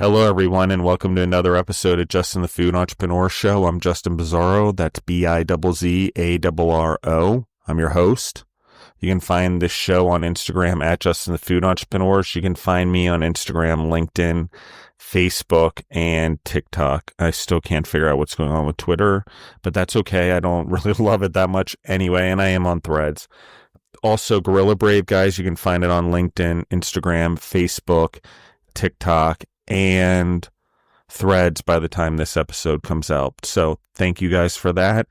Hello, everyone, and welcome to another episode of Justin the Food Entrepreneur Show. I'm Justin Bizzarro. That's Bizzarro. I'm your host. You can find this show on Instagram at Justin the Food Entrepreneur. You can find me on Instagram, LinkedIn, Facebook, and TikTok. I still can't figure out what's going on with Twitter, but that's okay. I don't really love it that much anyway, and I am on Threads. Also, Gorilla Brave, guys, you can find it on LinkedIn, Instagram, Facebook, TikTok, and Threads by the time this episode comes out. So thank you guys for that.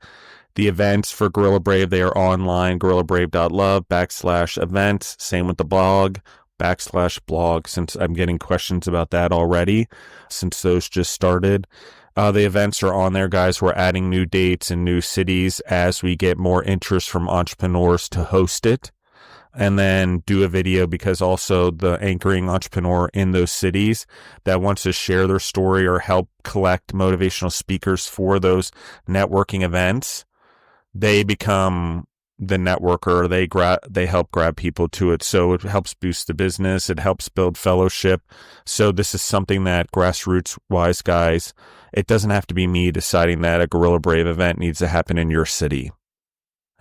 The events for Gorilla Brave, they are online, gorillabrave.love/events. Same with the blog, /blog, since I'm getting questions about that already, since those just started. The events are on there, guys. We're adding new dates and new cities as we get more interest from entrepreneurs to host it. And then do a video, because also the anchoring entrepreneur in those cities that wants to share their story or help collect motivational speakers for those networking events, they become the networker. They help grab people to it. So it helps boost the business. It helps build fellowship. So this is something that grassroots wise, guys, it doesn't have to be me deciding that a Gorilla Brave event needs to happen in your city.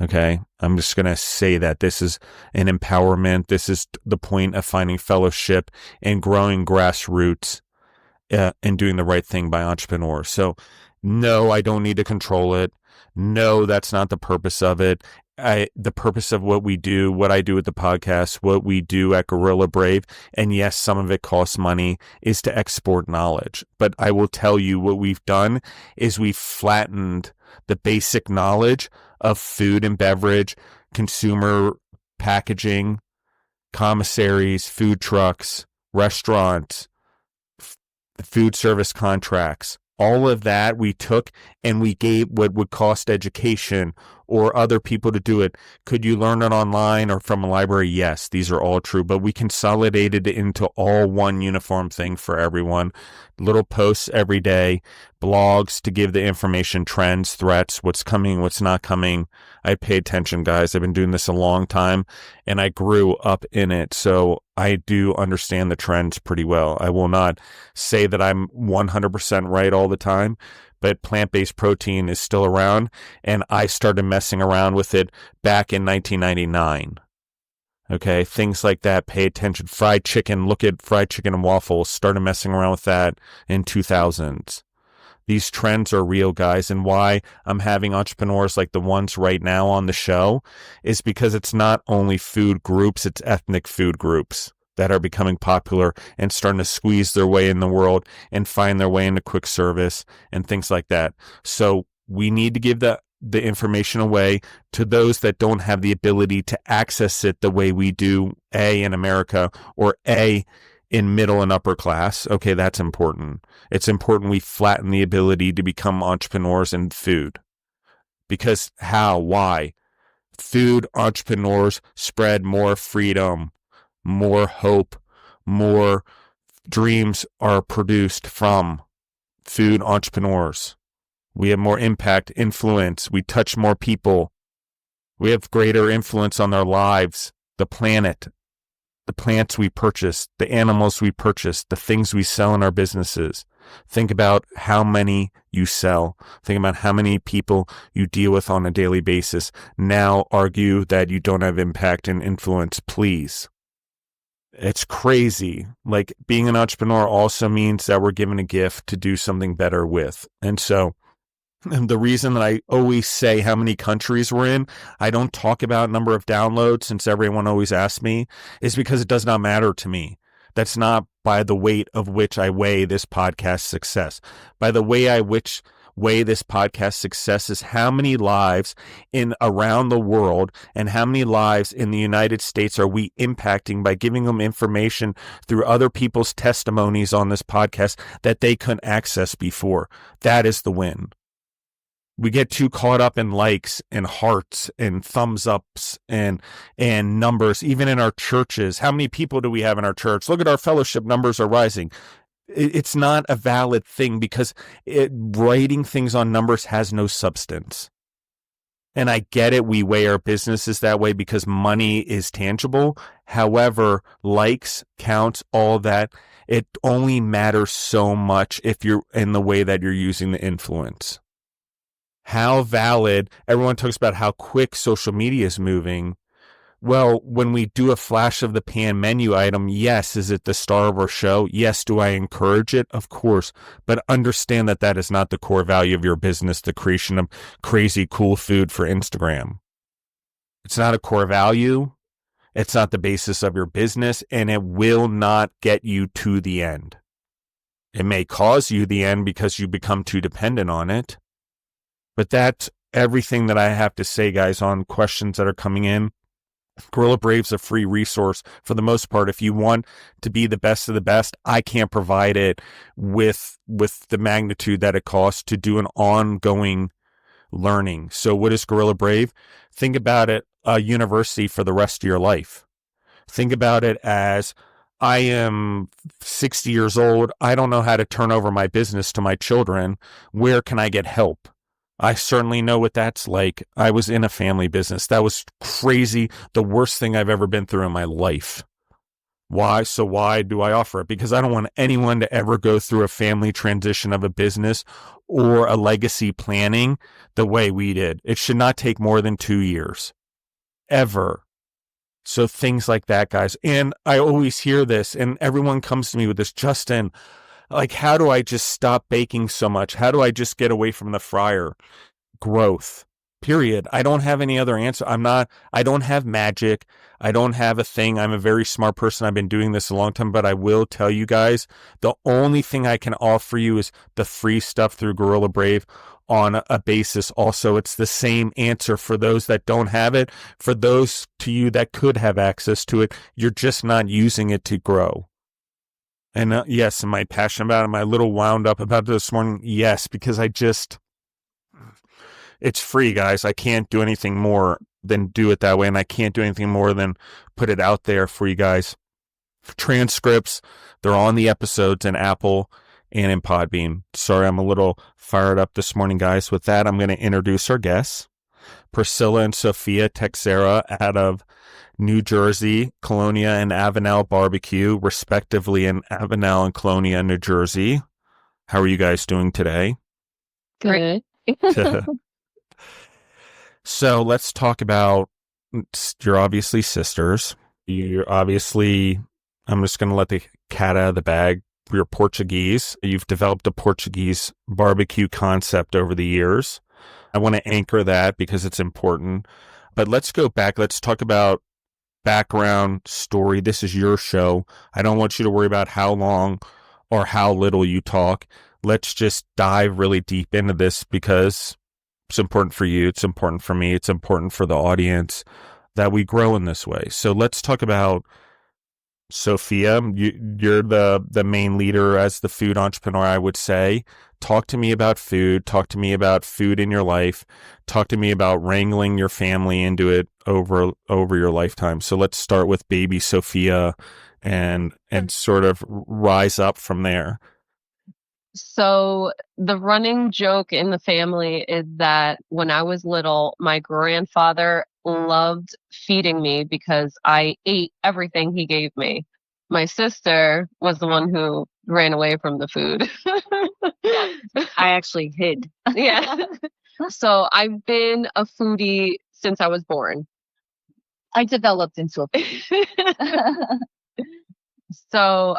Okay, I'm just going to say that this is an empowerment. This is the point of finding fellowship and growing grassroots and doing the right thing by entrepreneurs. So no, I don't need to control it. No, that's not the purpose of it. The purpose of what we do, what I do with the podcast, what we do at Gorilla Brave, and yes, some of it costs money, is to export knowledge. But I will tell you what we've done is we've flattened the basic knowledge of food and beverage, consumer packaging, commissaries, food trucks, restaurants, food service contracts. All of that we took and we gave what would cost education or other people to do it. Could you learn it online or from a library? Yes, these are all true, but we consolidated it into all one uniform thing for everyone. Little posts every day, blogs to give the information, trends, threats, what's coming, what's not coming. I pay attention, guys. I've been doing this a long time and I grew up in it. So I do understand the trends pretty well. I will not say that I'm 100% right all the time, but plant-based protein is still around, and I started messing around with it back in 1999. Okay, things like that, pay attention. Fried chicken, look at fried chicken and waffles, started messing around with that in 2000s. These trends are real, guys, and why I'm having entrepreneurs like the ones right now on the show is because it's not only food groups, it's ethnic food groups that are becoming popular and starting to squeeze their way in the world and find their way into quick service and things like that. So we need to give the information away to those that don't have the ability to access it the way we do, A, in America, or A, in middle and upper class. Okay, that's important. It's important we flatten the ability to become entrepreneurs in food. Because how? Why? Food entrepreneurs spread more freedom, more hope, more dreams are produced from food entrepreneurs. We have more impact, influence. We touch more people. We have greater influence on their lives, the planet, the plants we purchase, the animals we purchase, the things we sell in our businesses. Think about how many you sell. Think about how many people you deal with on a daily basis. Now argue that you don't have impact and influence, please. It's crazy. Like, being an entrepreneur also means that we're given a gift to do something better with. And so the reason that I always say how many countries we're in, I don't talk about number of downloads, since everyone always asks me, is because it does not matter to me. That's not by the weight of which I weigh this podcast success. By the way way this podcast success is how many lives in around the world and how many lives in the United States are we impacting by giving them information through other people's testimonies on this podcast that they couldn't access before. That is the win. We get too caught up in likes and hearts and thumbs ups and numbers, even in our churches. How many people do we have in our church? Look at our fellowship numbers are rising. It's not a valid thing, because writing things on numbers has no substance. And I get it. We weigh our businesses that way because money is tangible. However, likes, counts, all that, it only matters so much if you're in the way that you're using the influence. How valid, everyone talks about how quick social media is moving. Well, when we do a flash of the pan menu item, yes, is it the star of our show? Yes. Do I encourage it? Of course. But understand that that is not the core value of your business, the creation of crazy cool food for Instagram. It's not a core value. It's not the basis of your business, and it will not get you to the end. It may cause you the end because you become too dependent on it. But that's everything that I have to say, guys, on questions that are coming in. Gorilla Brave's a free resource for the most part. If you want to be the best of the best, I can't provide it with the magnitude that it costs to do an ongoing learning. So what is Gorilla Brave? Think about it, a university for the rest of your life. Think about it as, I am 60 years old. I don't know how to turn over my business to my children. Where can I get help? I certainly know what that's like. I was in a family business. That was crazy. The worst thing I've ever been through in my life. Why? So why do I offer it? Because I don't want anyone to ever go through a family transition of a business or a legacy planning the way we did. It should not take more than 2 years. Ever. So things like that, guys. And I always hear this, and everyone comes to me with this, Justin, like, how do I just stop baking so much? How do I just get away from the fryer? Growth, period. I don't have any other answer. I don't have magic. I don't have a thing. I'm a very smart person. I've been doing this a long time, but I will tell you guys, the only thing I can offer you is the free stuff through Gorilla Brave on a basis. Also, it's the same answer for those that don't have it. For those to you that could have access to it, you're just not using it to grow. And yes, am I passionate about it? Am I a little wound up about it this morning? Yes, because it's free, guys. I can't do anything more than do it that way. And I can't do anything more than put it out there for you guys. Transcripts, they're on the episodes in Apple and in Podbean. Sorry, I'm a little fired up this morning, guys. With that, I'm going to introduce our guests. Priscilla and Sophia Teixeira out of New Jersey, Colonia and Avenel barbecue, respectively, in Avenel and Colonia, New Jersey. How are you guys doing today? Good. So let's talk about, you're obviously sisters. You're obviously, I'm just going to let the cat out of the bag. You're Portuguese. You've developed a Portuguese barbecue concept over the years. I want to anchor that because it's important. But let's go back. Let's talk about background story. This is your show. I don't want you to worry about how long or how little you talk. Let's just dive really deep into this because it's important for you. It's important for me. It's important for the audience that we grow in this way. So let's talk about Sophia. You're the main leader as the food entrepreneur, I would say. Talk to me about food. Talk to me about food in your life. Talk to me about wrangling your family into it over your lifetime. So let's start with baby Sophia and sort of rise up from there. So the running joke in the family is that when I was little, my grandfather loved feeding me because I ate everything he gave me. My sister was the one who ran away from the food. I actually hid. Yeah. So I've been a foodie since I was born. I developed into a foodie. So,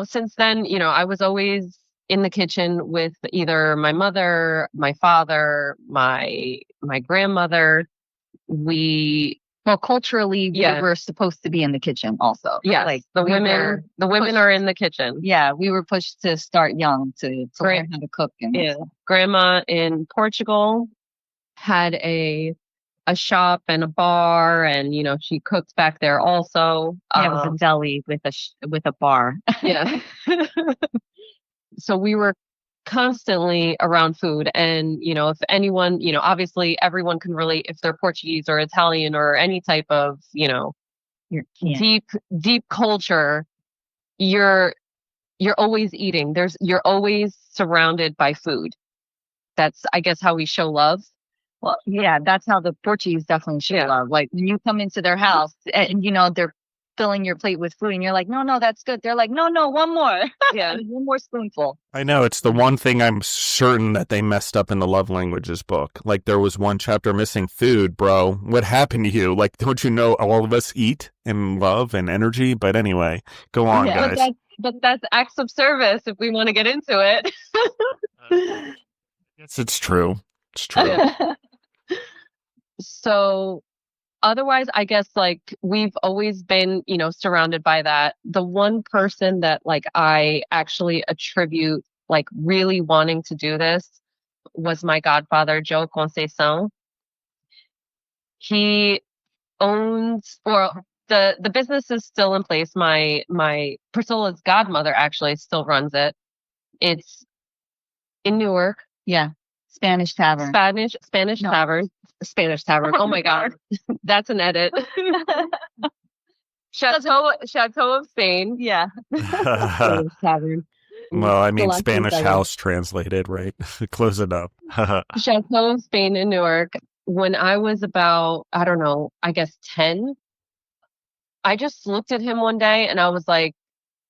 since then, I was always in the kitchen with either my mother, my father, my grandmother. Well, culturally, we were supposed to be in the kitchen also. Yeah, like the women are in the kitchen. Yeah, we were pushed to start young to learn how to cook. Grandma in Portugal had a shop and a bar, and she cooked back there also. It was a deli with a bar. Yeah. So we were constantly around food, and if anyone, obviously everyone can relate if they're Portuguese or Italian or any type of deep culture. You're always eating. You're always surrounded by food. That's, I guess, how we show love. Well, yeah, that's how the Portuguese definitely show love. Like when you come into their house and they're filling your plate with food and you're like, no, that's good. They're like, no, one more. Yeah. One more spoonful. I know, it's the one thing I'm certain that they messed up in the love languages book. Like there was one chapter missing food, bro. What happened to you? Like, don't you know all of us eat and love and energy? But anyway, go on, guys. But that's acts of service if we want to get into it. Yes, it's true. It's true. Yeah. So otherwise, I guess like we've always been, surrounded by that. The one person that like I actually attribute like really wanting to do this was my godfather, Joe Conceição. He owns, or the business is still in place. My Priscilla's godmother actually still runs it. It's in Newark. Yeah. Spanish Tavern. Spanish Tavern. Oh my God. That's an edit. Chateau of Spain. Yeah. Spanish Tavern. Well, I mean, Spanish house translated, right? Close it up. Chateau of Spain in Newark. When I was about, I don't know, I guess 10, I just looked at him one day and I was like,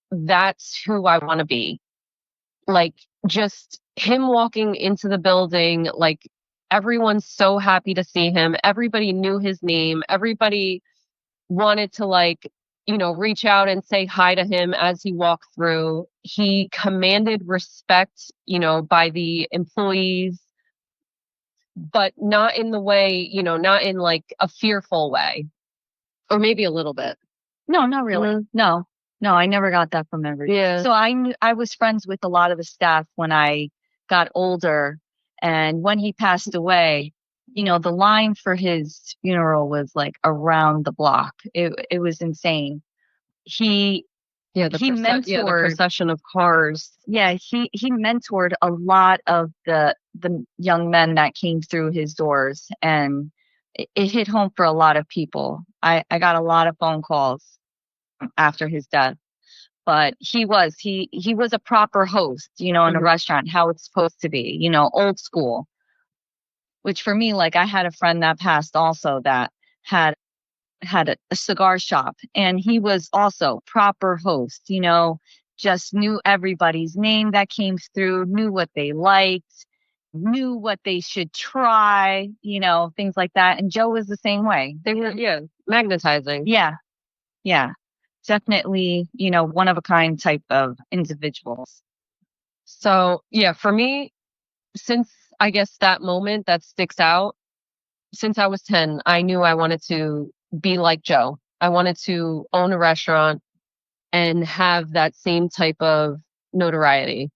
that's who I want to be. Like, just him walking into the building, like, everyone's so happy to see him. Everybody knew his name. Everybody wanted to, like, reach out and say hi to him as he walked through. He commanded respect, by the employees, but not in the way, not in like a fearful way, or maybe a little bit. No, not really. Mm-hmm. No, I never got that from everybody. Yeah. So I was friends with a lot of the staff when I got older, and when he passed away, the line for his funeral was like around the block. It was insane. He mentored the procession of cars. Yeah, he mentored a lot of the young men that came through his doors, and it hit home for a lot of people. I got a lot of phone calls after his death, but he was a proper host, in a restaurant, how it's supposed to be, old school. Which for me, like I had a friend that passed also that had a cigar shop, and he was also proper host, just knew everybody's name that came through, knew what they liked, knew what they should try, things like that. And Joe was the same way. They were, magnetizing. Yeah. Definitely, one of a kind type of individuals. So, for me, since I guess that moment that sticks out, since I was 10, I knew I wanted to be like Joe. I wanted to own a restaurant and have that same type of notoriety.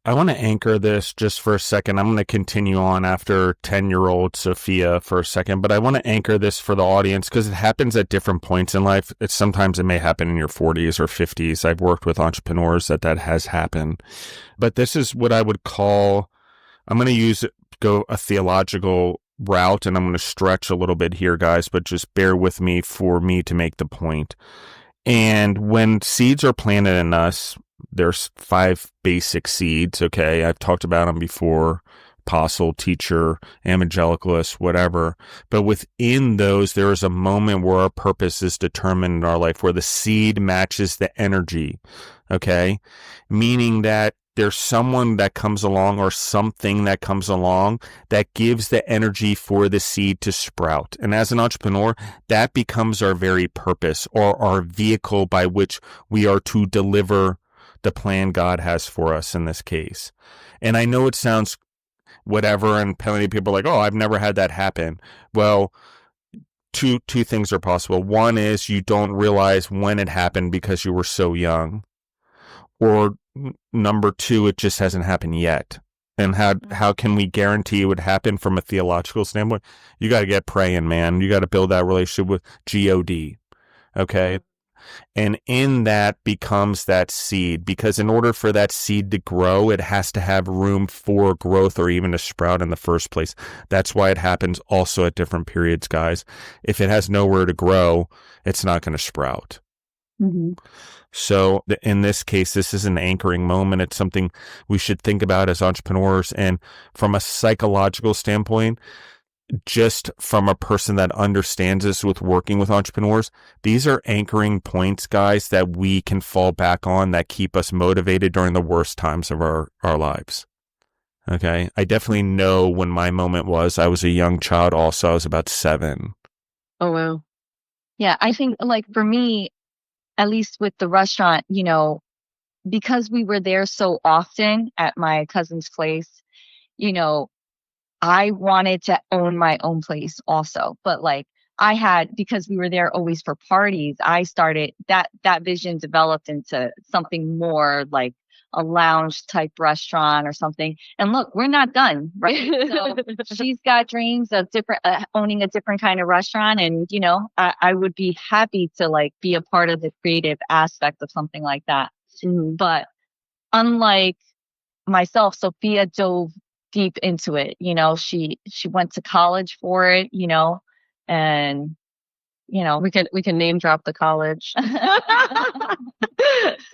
I want to anchor this just for a second. I'm going to continue on after 10-year-old Sophia for a second, but I want to anchor this for the audience because it happens at different points in life. Sometimes it may happen in your 40s or 50s. I've worked with entrepreneurs that has happened. But this is what I would call, I'm going to go a theological route, and I'm going to stretch a little bit here, guys, but just bear with me for me to make the point. And when seeds are planted in us, there's 5 basic seeds, okay? I've talked about them before: apostle, teacher, evangelicalist, whatever. But within those, there is a moment where our purpose is determined in our life, where the seed matches the energy, okay? Meaning that there's someone that comes along or something that comes along that gives the energy for the seed to sprout. And as an entrepreneur, that becomes our very purpose, or our vehicle by which we are to deliver the plan God has for us in this case. And I know it sounds whatever, and plenty of people are like, oh, I've never had that happen. Well, two things are possible. One is you don't realize when it happened because you were so young. Or number 2, it just hasn't happened yet. And how can we guarantee it would happen from a theological standpoint? You got to get praying, man. You got to build that relationship with God. Okay? And in that becomes that seed, because in order for that seed to grow, it has to have room for growth or even to sprout in the first place. That's why it happens also at different periods, guys. If it has nowhere to grow, it's not going to sprout. Mhm. So in this case, this is an anchoring moment. It's something we should think about as entrepreneurs. And from a psychological standpoint, just from a person that understands this with working with entrepreneurs, these are anchoring points, guys, that we can fall back on that keep us motivated during the worst times of our lives. Okay. I definitely know when my moment was. I was a young child also. I was about 7. Oh, wow. Yeah, I think like for me, at least with the restaurant, because we were there so often at my cousin's place, you know, I wanted to own my own place also. But like because we were there always for parties, I started that vision developed into something more like a lounge type restaurant or something. And look, we're not done, right? So she's got dreams of different, owning a different kind of restaurant. And, I would be happy to like be a part of the creative aspect of something like that. But unlike myself, Sophia dove deep into it. She went to college for it, and We can name drop the college.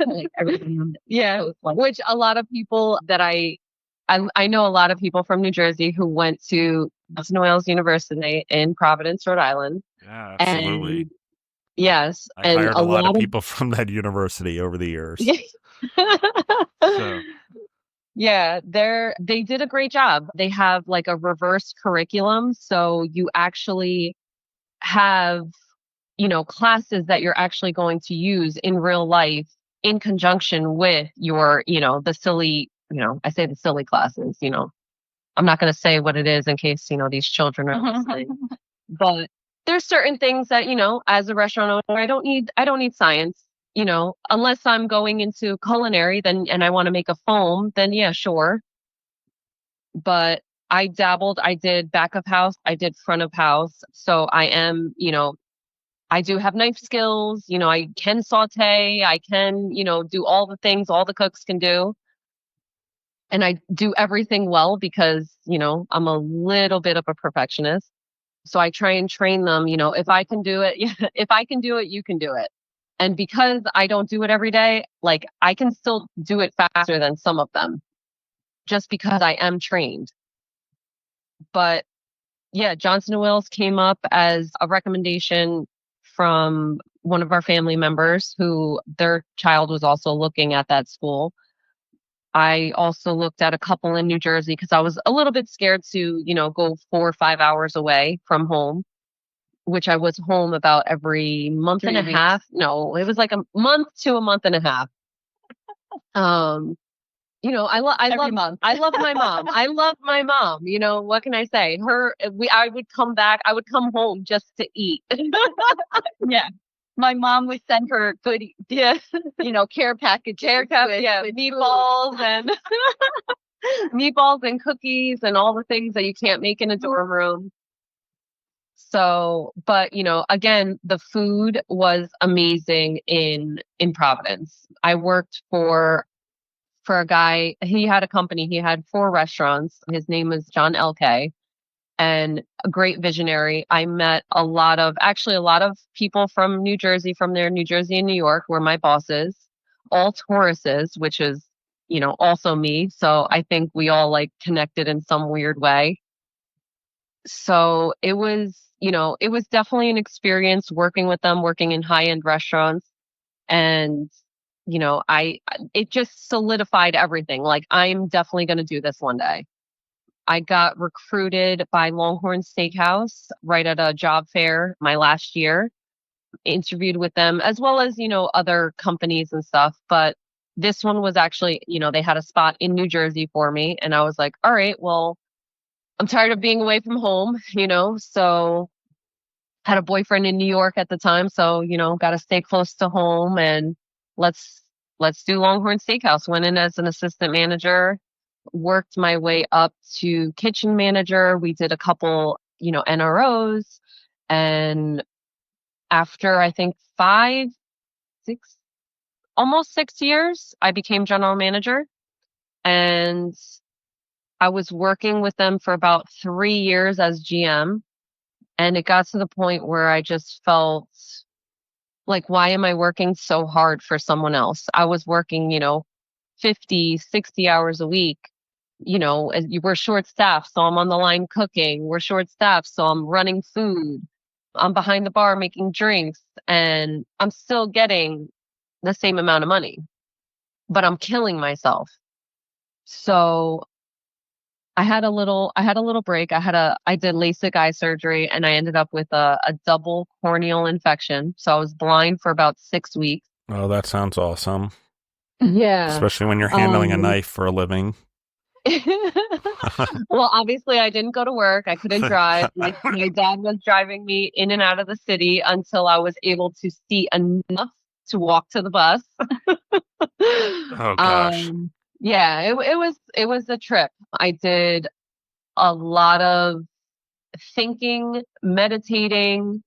like everything. Yeah, which a lot of people that I know a lot of people from New Jersey who went to Avenel University in Providence, Rhode Island. Yeah, absolutely. And yes, I and hired a lot of people from that university over the years. So. Yeah, they did a great job. They have like a reverse curriculum, so you actually have, classes that you're actually going to use in real life in conjunction with your, the silly, I say the silly classes, I'm not going to say what it is in case, these children are listening. But there's certain things that, as a restaurant owner, I don't need science, unless I'm going into culinary and I want to make a foam, then yeah, sure. But I dabbled, I did back of house, I did front of house. So I am, I do have knife skills, I can saute, I can, do all the things all the cooks can do. And I do everything well because, I'm a little bit of a perfectionist. So I try and train them, if I can do it, if I can do it, you can do it. And because I don't do it every day, like I can still do it faster than some of them just because I am trained. But yeah, Johnson& Wales came up as a recommendation from one of our family members who their child was also looking at that school. I also looked at a couple in New Jersey because I was a little bit scared to, go 4 or 5 hours away from home, which I was home about every month and a half. No, it was like a month to a month and a half. I love I love my mom. I love my mom. What can I say? I would come back. I would come home just to eat. Yeah. My mom would send her goodies, Yeah. care packages. Yeah, meatballs and meatballs and cookies and all the things that you can't make in a dorm room. So, but again, the food was amazing in Providence. I worked for a guy. He had a company. He had 4 restaurants. His name was John LK, and a great visionary. I met a lot of people from New Jersey, from there. New Jersey and New York were my bosses, all Tauruses, which is, also me. So I think we all like connected in some weird way. So it was, it was definitely an experience working with them, working in high-end restaurants. And, it just solidified everything. Like, I'm definitely going to do this one day. I got recruited by Longhorn Steakhouse right at a job fair my last year, interviewed with them as well as, other companies and stuff. But this one was actually, they had a spot in New Jersey for me. And I was like, all right, well, I'm tired of being away from home, so had a boyfriend in New York at the time. So, got to stay close to home and let's do Longhorn Steakhouse. Went in as an assistant manager, worked my way up to kitchen manager. We did a couple, NROs. And after I think 5, 6, almost 6 years, I became general manager. And I was working with them for about 3 years as GM. And it got to the point where I just felt Like, why am I working so hard for someone else? I was working, 50, 60 hours a week. We're short staffed, so I'm on the line cooking. We're short staffed, so I'm running food. I'm behind the bar making drinks, and I'm still getting the same amount of money, but I'm killing myself. So I had a little break. I did LASIK eye surgery, and I ended up with a double corneal infection. So I was blind for about 6 weeks. Oh, that sounds awesome. Yeah. Especially when you're handling a knife for a living. Well, obviously I didn't go to work. I couldn't drive. My dad was driving me in and out of the city until I was able to see enough to walk to the bus. Oh gosh. Yeah, it was a trip. I did a lot of thinking, meditating,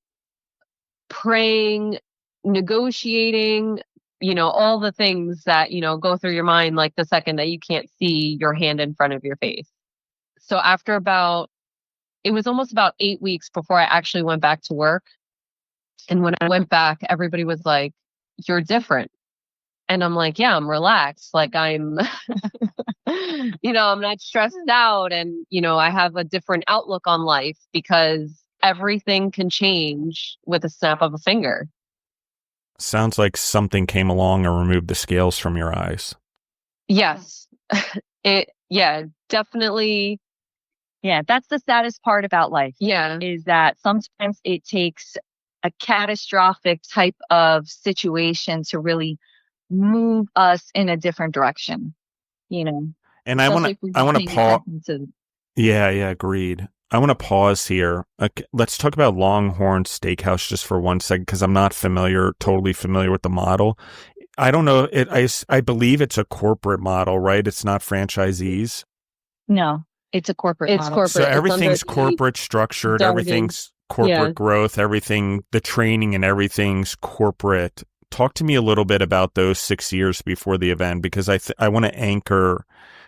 praying, negotiating, all the things that, go through your mind like the second that you can't see your hand in front of your face. So it was almost about 8 weeks before I actually went back to work. And when I went back, everybody was like, "You're different." And I'm like, "Yeah, I'm relaxed. Like I'm not stressed out. And, I have a different outlook on life because everything can change with a snap of a finger." Sounds like something came along and removed the scales from your eyes. Yes. Yeah, definitely. Yeah, that's the saddest part about life. Yeah. Is that sometimes it takes a catastrophic type of situation to really move us in a different direction, And especially if we're I not want to paying pause. attention to. Yeah, agreed. I want to pause here. Okay, let's talk about Longhorn Steakhouse just for 1 second because I'm not totally familiar with the model. I don't know. I believe it's a corporate model, right? It's not franchisees. No, it's a corporate It's model. corporate. So It's everything's under the corporate structured. jargon. Everything's Yeah. corporate growth. Everything, the training and everything's corporate. Talk to me a little bit about those 6 years before the event because I want to anchor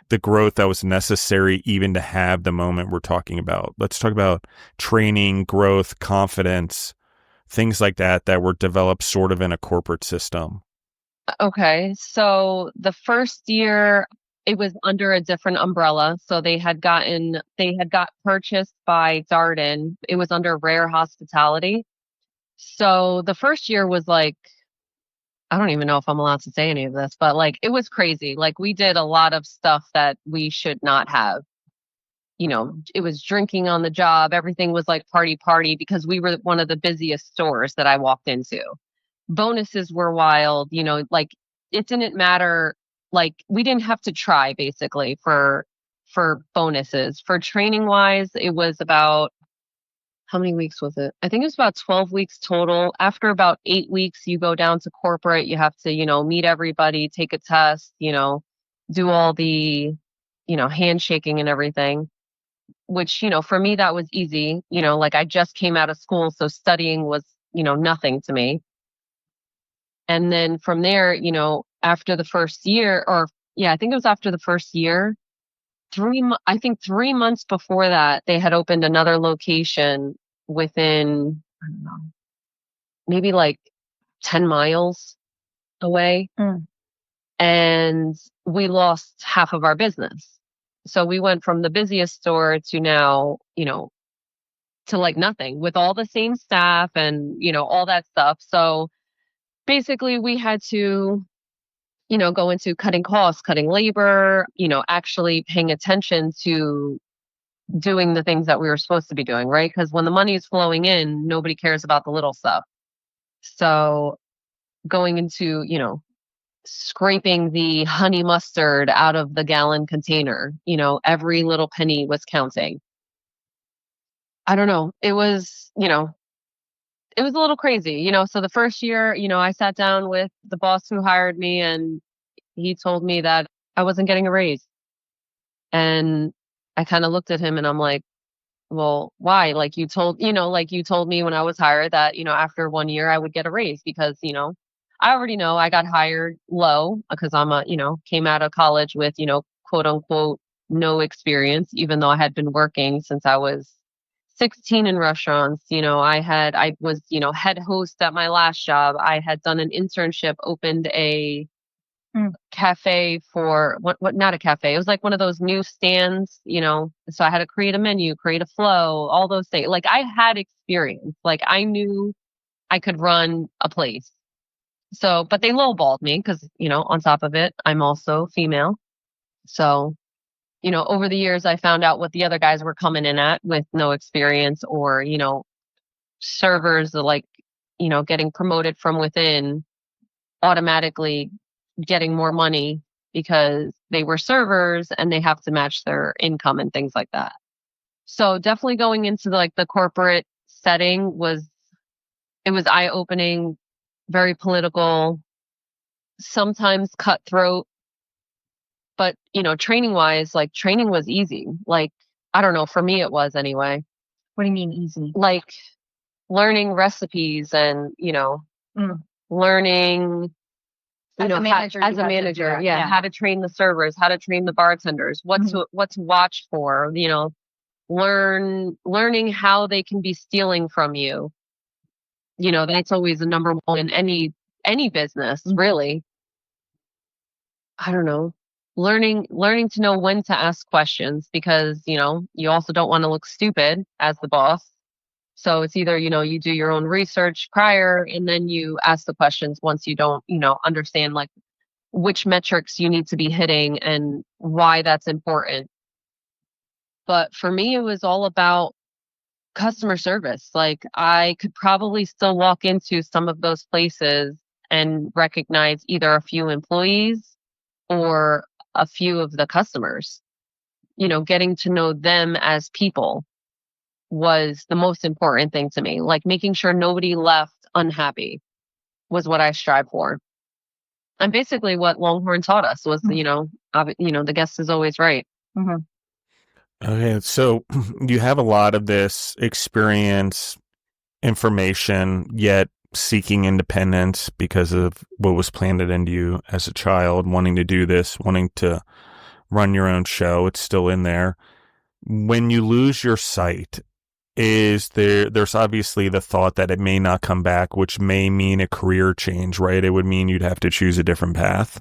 the growth that was necessary even to have the moment we're talking about. Let's talk about training, growth, confidence, things like that were developed sort of in a corporate system. Okay. So the first year it was under a different umbrella. So they had got purchased by Darden. It was under Rare Hospitality. So the first year was like, I don't even know if I'm allowed to say any of this, but like it was crazy. Like we did a lot of stuff that we should not have. It was drinking on the job. Everything was like party because we were one of the busiest stores that I walked into. Bonuses were wild, like it didn't matter. Like we didn't have to try basically for bonuses. For training wise, it was about, how many weeks was it? I think it was about 12 weeks total. After about 8 weeks, you go down to corporate. You have to, meet everybody, take a test, do all the, handshaking and everything, which, for me, that was easy. Like I just came out of school. So studying was, nothing to me. And then from there, after the first year, or yeah, I think it was after the first year, I think 3 months before that, they had opened another location within, I don't know, maybe like 10 miles away. Mm. And we lost half of our business. So we went from the busiest store to now, to like nothing with all the same staff and, all that stuff. So basically we had to, go into cutting costs, cutting labor, actually paying attention to doing the things that we were supposed to be doing, right? Because when the money is flowing in, nobody cares about the little stuff. So going into, scraping the honey mustard out of the gallon container, every little penny was counting. I don't know. It was a little crazy, so the first year, I sat down with the boss who hired me and he told me that I wasn't getting a raise. And I kind of looked at him and I'm like, well, why? Like you told me when I was hired that, after 1 year I would get a raise because, I already know I got hired low because came out of college with, quote unquote, no experience, even though I had been working since I was 16 in restaurants. I was, head host at my last job. I had done an internship, opened a cafe for what, not a cafe. It was like one of those new stands, so I had to create a menu, create a flow, all those things. Like I had experience, like I knew I could run a place. So, but they lowballed me because, on top of it, I'm also female. So, over the years, I found out what the other guys were coming in at with no experience, or, servers like, getting promoted from within, automatically getting more money because they were servers and they have to match their income and things like that. So definitely going into the corporate setting was eye-opening, very political, sometimes cutthroat, but training wise, like training was easy. Like, I don't know, for me it was anyway. What do you mean easy? Like learning recipes and, learning As a manager, how to train the servers, how to train the bartenders, what to watch for, learning how they can be stealing from you. That's always the number one in any business, really. I don't know. Learning to know when to ask questions, because, you also don't want to look stupid as the boss. So it's either, you do your own research prior and then you ask the questions once you don't, understand like which metrics you need to be hitting and why that's important. But for me, it was all about customer service. Like I could probably still walk into some of those places and recognize either a few employees or a few of the customers. Getting to know them as people was the most important thing to me. Like making sure nobody left unhappy was what I strive for. And basically what Longhorn taught us was, the guest is always right. Mm-hmm. Okay, so you have a lot of this experience, information, yet seeking independence because of what was planted into you as a child, wanting to do this, wanting to run your own show. It's still in there. When you lose your sight, there's obviously the thought that it may not come back, which may mean a career change, right? It would mean you'd have to choose a different path.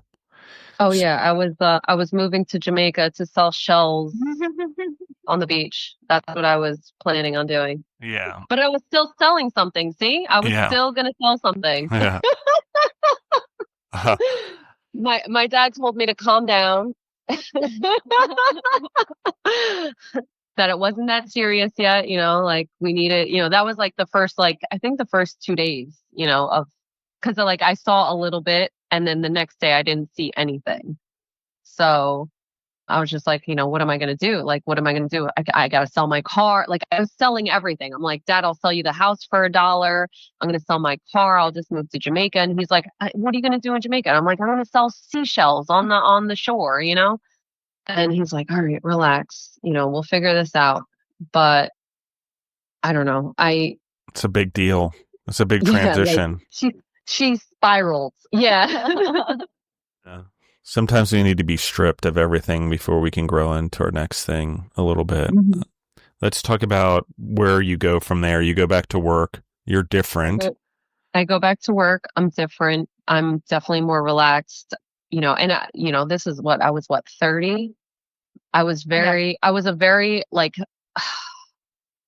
Oh yeah, I was moving to Jamaica to sell shells on the beach. That's what I was planning on doing. Yeah. But I was still selling something. See, I was Yeah. still gonna sell something. Yeah. My dad told me to calm down. That it wasn't that serious yet, like we needed, that was like the first, like I think the first 2 days, of, because like I saw a little bit and then the next day I didn't see anything. So I was just like, what am I going to do? Like, what am I going to do? I got to sell my car. Like I was selling everything. I'm like, Dad, I'll sell you the house for $1. I'm going to sell my car. I'll just move to Jamaica. And he's like, what are you going to do in Jamaica? And I'm like, I'm going to sell seashells on the shore, And he's like, all right, relax, we'll figure this out. But I don't know. It's a big deal. It's a big transition. Like she spiraled. Yeah. Yeah. Sometimes we need to be stripped of everything before we can grow into our next thing a little bit. Mm-hmm. Let's talk about where you go from there. You go back to work. You're different. I go back to work. I'm different. I'm definitely more relaxed, and this is what I was, 30. I was a very like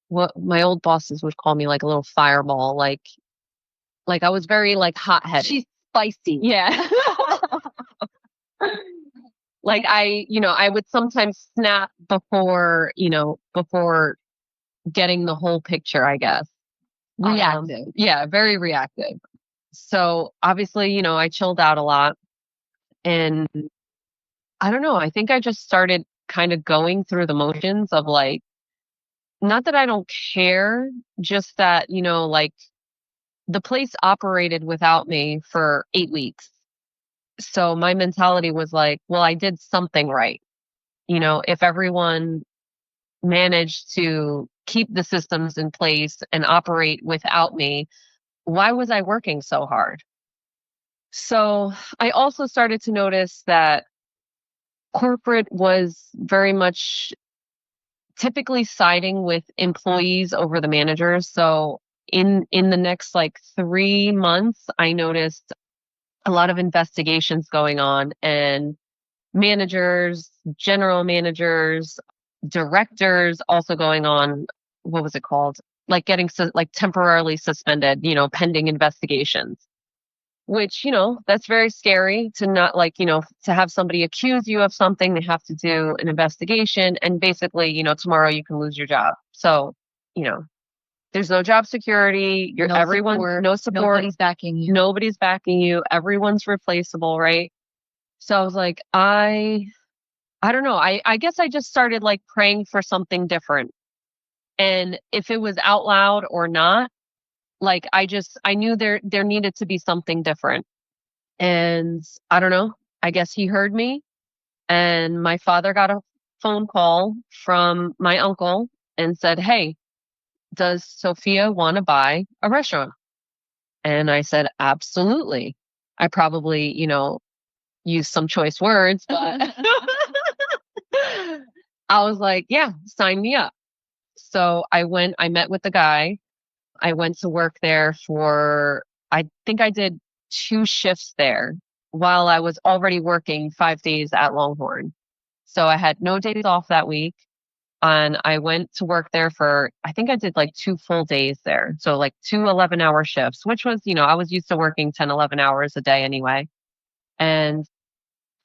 what my old bosses would call me, like a little fireball. Like I was very like hot-headed. She's spicy. Yeah. Like I would sometimes snap before getting the whole picture, I guess. Reactive. Yeah, very reactive. So obviously, I chilled out a lot, and I don't know, I think I just started kind of going through the motions of like, not that I don't care, just that, like the place operated without me for 8 weeks. So my mentality was like, well, I did something right. If everyone managed to keep the systems in place and operate without me, why was I working so hard? So I also started to notice that corporate was very much typically siding with employees over the managers. So in the next like 3 months, I noticed a lot of investigations going on, and managers, general managers, directors also going on, what was it called? Like getting like temporarily suspended, pending investigations. Which, that's very scary to not like, to have somebody accuse you of something. They have to do an investigation, and basically, tomorrow you can lose your job. So, you know, there's no job security. No everyone, support. no support. Nobody's backing you. Nobody's backing you. Everyone's replaceable, right? So I was like, I don't know. I guess I just started like praying for something different. And if it was out loud or not, like I knew there needed to be something different. And I don't know, I guess he heard me, and my father got a phone call from my uncle and said, "Hey, does Sophia want to buy a restaurant?" And I said, "Absolutely." I probably, used some choice words, but I was like, "Yeah, sign me up." So I met with the guy. I went to work there for, I think I did 2 shifts there while I was already working 5 days at Longhorn. So I had no days off that week. And I went to work there for, I think I did like 2 full days there. So like 2 11-hour shifts, which was, I was used to working 10, 11 hours a day anyway. And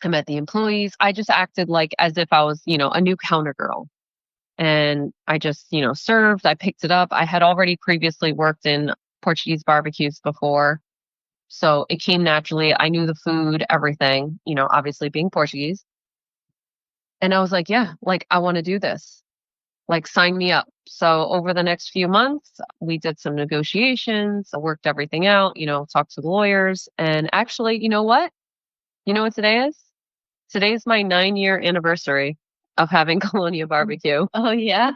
I met the employees. I just acted like as if I was, a new counter girl. And I just, served. I picked it up. I had already previously worked in Portuguese barbecues before. So it came naturally. I knew the food, everything, obviously being Portuguese. And I was like, yeah, like I want to do this. Like sign me up. So over the next few months, we did some negotiations. I worked everything out, talked to the lawyers. And actually, you know what? You know what today is? Today is my 9-year anniversary of having Colonia barbecue. Oh yeah.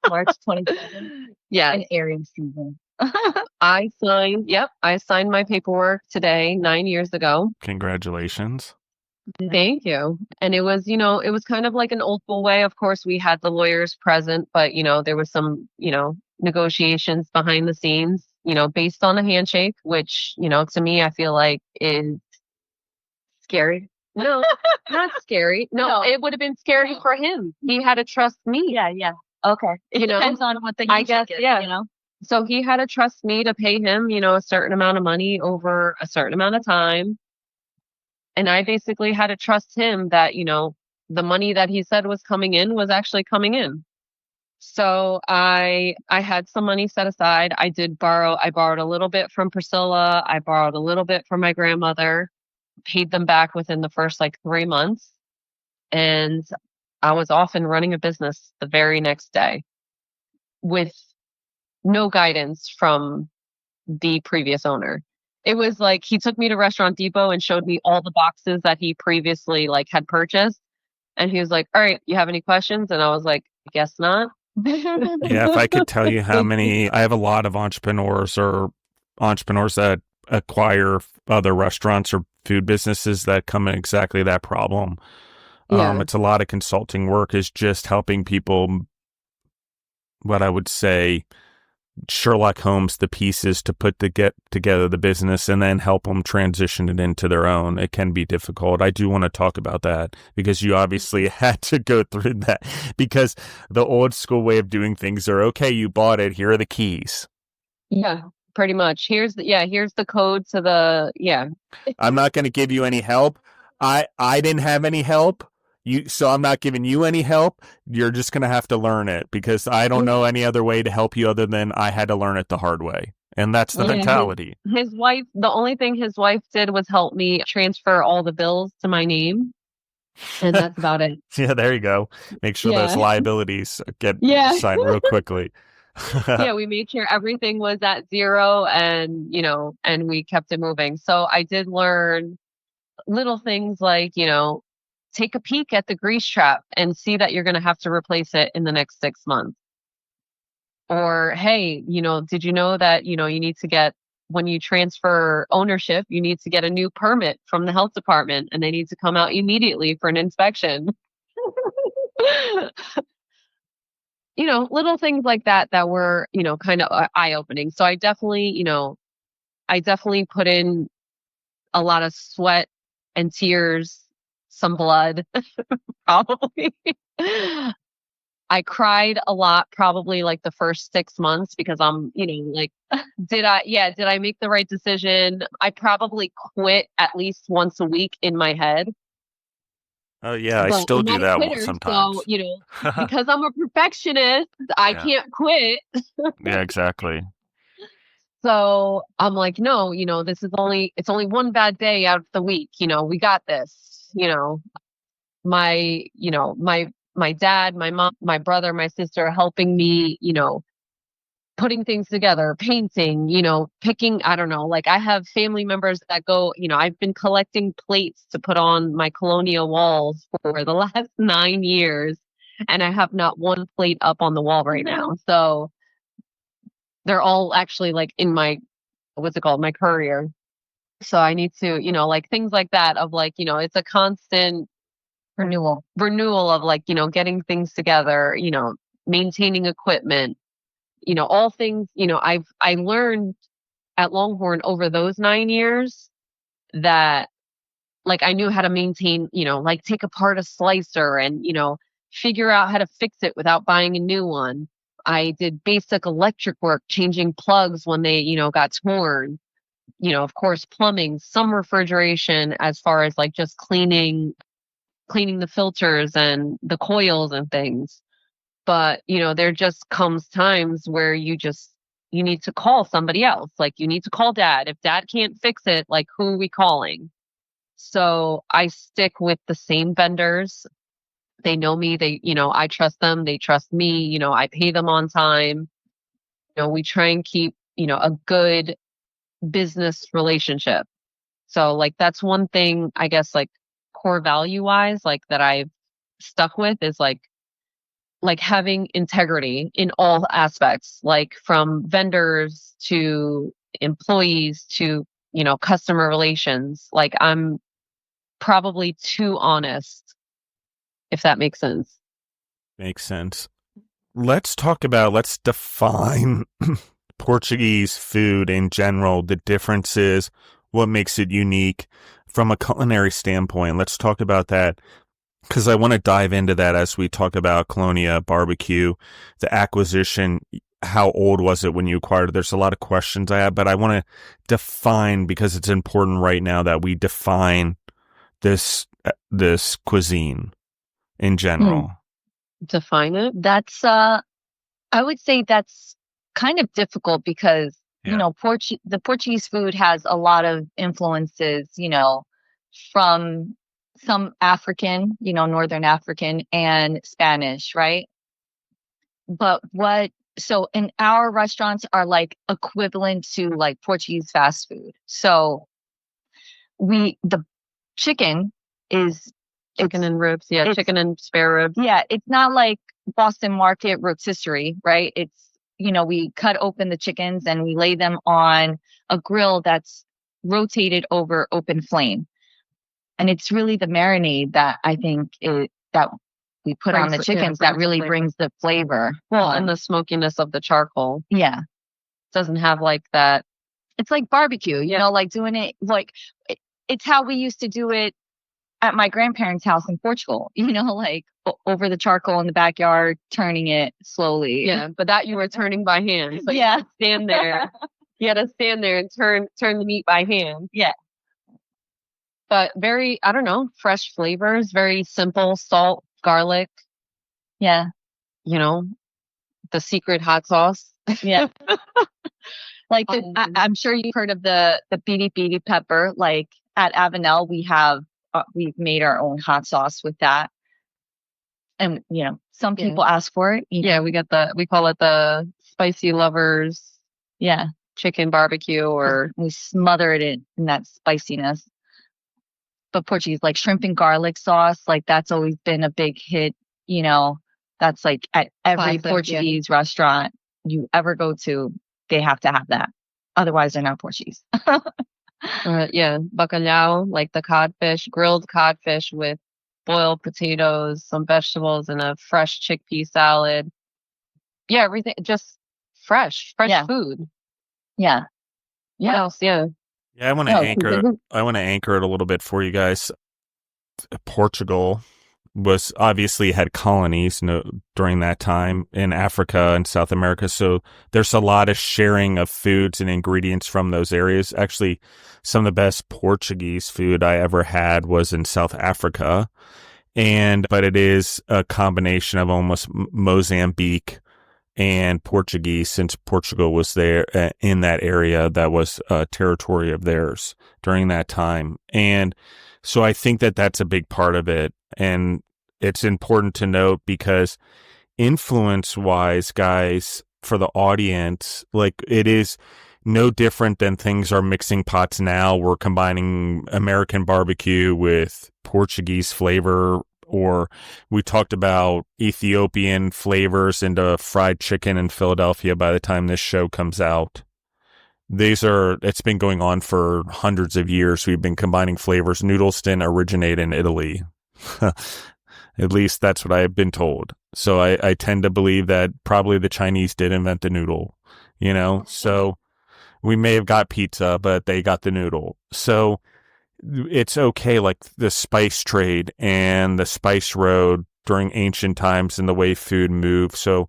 March 27th. Yeah. An airing season. I signed my paperwork today, 9 years ago. Congratulations. Thank you. And it was, it was kind of like an old school way. Of course, we had the lawyers present, but, there was some, negotiations behind the scenes, based on a handshake, which, to me, I feel like is scary. No, not scary. No, it would have been scary for him. He had to trust me. Yeah. Okay. It depends on what the handshake is, yeah. So he had to trust me to pay him, a certain amount of money over a certain amount of time. And I basically had to trust him that, the money that he said was coming in was actually coming in. So I had some money set aside. I borrowed a little bit from Priscilla. I borrowed a little bit from my grandmother, paid them back within the first like 3 months. And I was off and running a business the very next day with no guidance from the previous owner. It was like he took me to Restaurant Depot and showed me all the boxes that he previously like had purchased. And he was like, "All right, you have any questions?" And I was like, "I guess not." Yeah, if I could tell you how many, I have a lot of entrepreneurs that acquire other restaurants or food businesses that come in exactly that problem. Yeah. It's a lot of consulting work, is just helping people, what I would say, Sherlock Holmes the pieces to get together the business and then help them transition it into their own. It can be difficult. I do want to talk about that because you obviously had to go through that, because the old school way of doing things are, okay, you bought it, here are the keys. Yeah, pretty much. Here's the code to the, I'm not going to give you any help. I didn't have any help. So I'm not giving you any help. You're just going to have to learn it, because I don't know any other way to help you other than I had to learn it the hard way. And that's the mentality. His wife, the only thing his wife did was help me transfer all the bills to my name. And that's about it. Yeah, there you go. Make sure those liabilities get signed real quickly. Yeah, we made sure everything was at zero, and, and we kept it moving. So I did learn little things like, take a peek at the grease trap and see that you're going to have to replace it in the next 6 months. Or, hey, did you know that, you need to get, when you transfer ownership, you need to get a new permit from the health department, and they need to come out immediately for an inspection. little things like that were, kind of eye-opening. So I definitely put in a lot of sweat and tears, some blood, probably. I cried a lot, probably like the first 6 months because I'm, like, did I make the right decision? I probably quit at least once a week in my head, Oh yeah, I but still I'm do not a that quitter. So, sometimes. because I'm a perfectionist, I Yeah. can't quit. Yeah, exactly. So I'm like, no, it's only one bad day out of the week. We got this. My dad, my mom, my brother, my sister helping me, putting things together, painting, picking, I don't know, like I have family members that go, I've been collecting plates to put on my Colonia walls for the last 9 years, and I have not one plate up on the wall right now. So they're all actually like in my, what's it called, my courier. So I need to, like things like that of like, it's a constant renewal of like, getting things together, maintaining equipment, all things, I learned at Longhorn over those 9 years that like I knew how to maintain, like take apart a slicer and, figure out how to fix it without buying a new one. I did basic electric work, changing plugs when they, got torn. Of course, plumbing, some refrigeration as far as like just cleaning the filters and the coils and things. But, there just comes times where you need to call somebody else. Like you need to call dad. If dad can't fix it, like who are we calling? So I stick with the same vendors. They know me. I trust them. They trust me. I pay them on time. We try and keep, a good business relationship. So like that's one thing I guess like core value wise, like that I've stuck with is like having integrity in all aspects, like from vendors to employees to, customer relations. Like I'm probably too honest, if that makes sense. Makes sense. Let's define Portuguese food in general, the differences, what makes it unique from a culinary standpoint. Let's talk about that because I want to dive into that as we talk about Colonia barbecue, the acquisition. How old was it when you acquired it? There's a lot of questions I have, but I want to define because it's important right now that we define this cuisine in Hmm. general. Define it. That's I would say that's kind of difficult because, Yeah. The Portuguese food has a lot of influences, from some African, Northern African and Spanish, right? But so in our restaurants are like equivalent to like Portuguese fast food. So the chicken is, Chicken and ribs. Yeah. it's, Chicken and spare ribs. yeah, it's not like Boston Market rotisserie, right? It's, we cut open the chickens and we lay them on a grill that's rotated over open flame. And it's really the marinade that I think that we put on the chickens that really brings the flavor. Well, and the smokiness of the charcoal. Yeah. Doesn't have like that. It's like barbecue, like doing it like it's how we used to do it at my grandparents' house in Portugal, like over the charcoal in the backyard, turning it slowly. Yeah, but that you were turning by hand. So Yeah. you had to stand there. You had to stand there and turn the meat by hand. Yeah. But very, I don't know, fresh flavors, very simple, salt, garlic, Yeah. The secret hot sauce. Yeah. Like I'm sure you've heard of the beady pepper. Like at Avenel, we've made our own hot sauce with that. And some people ask for it. Yeah, we call it the spicy lovers. Yeah. Chicken barbecue, or we smother it in that spiciness. But Portuguese, like shrimp and garlic sauce, like that's always been a big hit. That's like at every Portuguese restaurant you ever go to, they have to have that. Otherwise, they're not Portuguese. Yeah, bacalhau, like the codfish, grilled codfish with boiled potatoes, some vegetables, and a fresh chickpea salad. Yeah, everything just fresh Yeah. food. Yeah. What Yeah. else? Yeah. Yeah, I want to No, anchor. I want to anchor it a little bit for you guys. Portugal was obviously had colonies during that time in Africa and South America. So there's a lot of sharing of foods and ingredients from those areas. Actually, some of the best Portuguese food I ever had was in South Africa. But it is a combination of almost Mozambique and Portuguese, since Portugal was there in that area that was territory of theirs during that time. And so I think that that's a big part of it. And it's important to note because influence wise, guys, for the audience, like it is no different than things are mixing pots now. We're combining American barbecue with Portuguese flavor, or we talked about Ethiopian flavors into fried chicken in Philadelphia by the time this show comes out. It's been going on for hundreds of years. We've been combining flavors. Noodles didn't originate in Italy. At least that's what I have been told. So I tend to believe that probably the Chinese did invent the noodle, so we may have got pizza, but they got the noodle. So it's okay, like the spice trade and the spice road during ancient times and the way food moved. So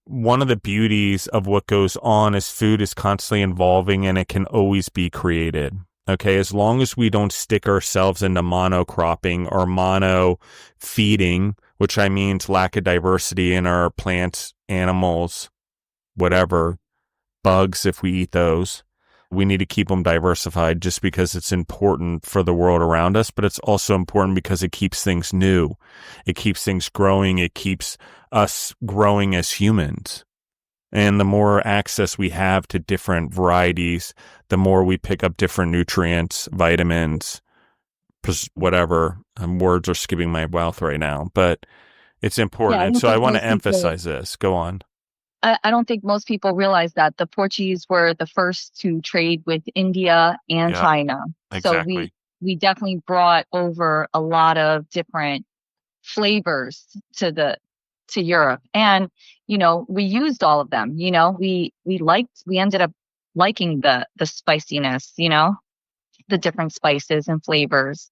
one of the beauties of what goes on is food is constantly evolving and it can always be created. Okay, as long as we don't stick ourselves into monocropping or mono feeding, which I mean lack of diversity in our plants, animals, whatever, bugs if we eat those. We need to keep them diversified just because it's important for the world around us, but it's also important because it keeps things new. It keeps things growing. It keeps us growing as humans. And the more access we have to different varieties, the more we pick up different nutrients, vitamins, whatever. Words are skipping my mouth right now, but it's important. Yeah, And so I want to emphasize this. Go on. I don't think most people realize that the Portuguese were the first to trade with India and Yeah, China. exactly. So we definitely brought over a lot of different flavors to Europe. And, we used all of them. We ended up liking the spiciness, the different spices and flavors.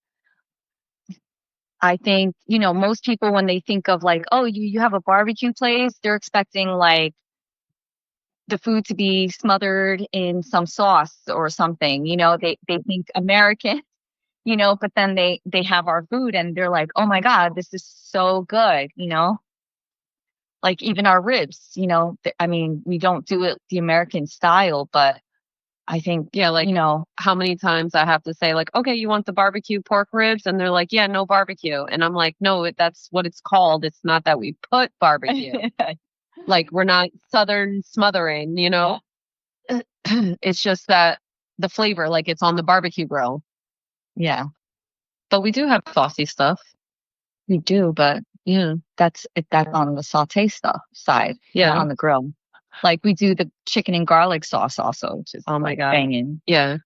I think, most people when they think of like, oh, you have a barbecue place, they're expecting like the food to be smothered in some sauce or something. They think American, but then they have our food and they're like, oh my God, this is so good, like even our ribs, I mean, we don't do it the American style, but I think, Yeah, like, how many times I have to say like, okay, you want the barbecue pork ribs? And they're like, yeah, no barbecue. And I'm like, no, that's what it's called. It's not that we put barbecue. Like we're not Southern smothering, It's just that the flavor, like it's on the barbecue grill. Yeah, But we do have saucy stuff. we do, but Yeah. that's on the saute stuff side, Yeah. not on the grill. Like we do the chicken and garlic sauce also, which is Oh my God. banging. Yeah.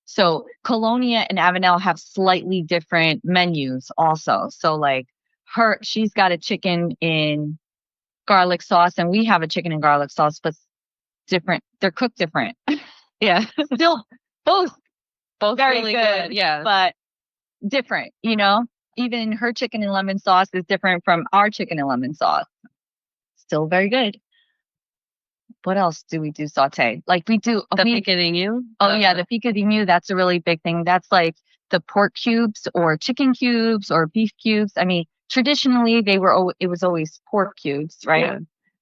So Colonia and Avenel have slightly different menus also. So like she's got a chicken in garlic sauce and we have a chicken and garlic sauce, but different. They're cooked different. Yeah. Still both very really good. Yeah. But different, Even her chicken and lemon sauce is different from our chicken and lemon sauce. Still very good. What else do we do saute? Like we do the picadinho. Oh yeah, the picadinho, that's a really big thing. That's like the pork cubes or chicken cubes or beef cubes. I mean, traditionally it was always pork cubes, right? Yeah.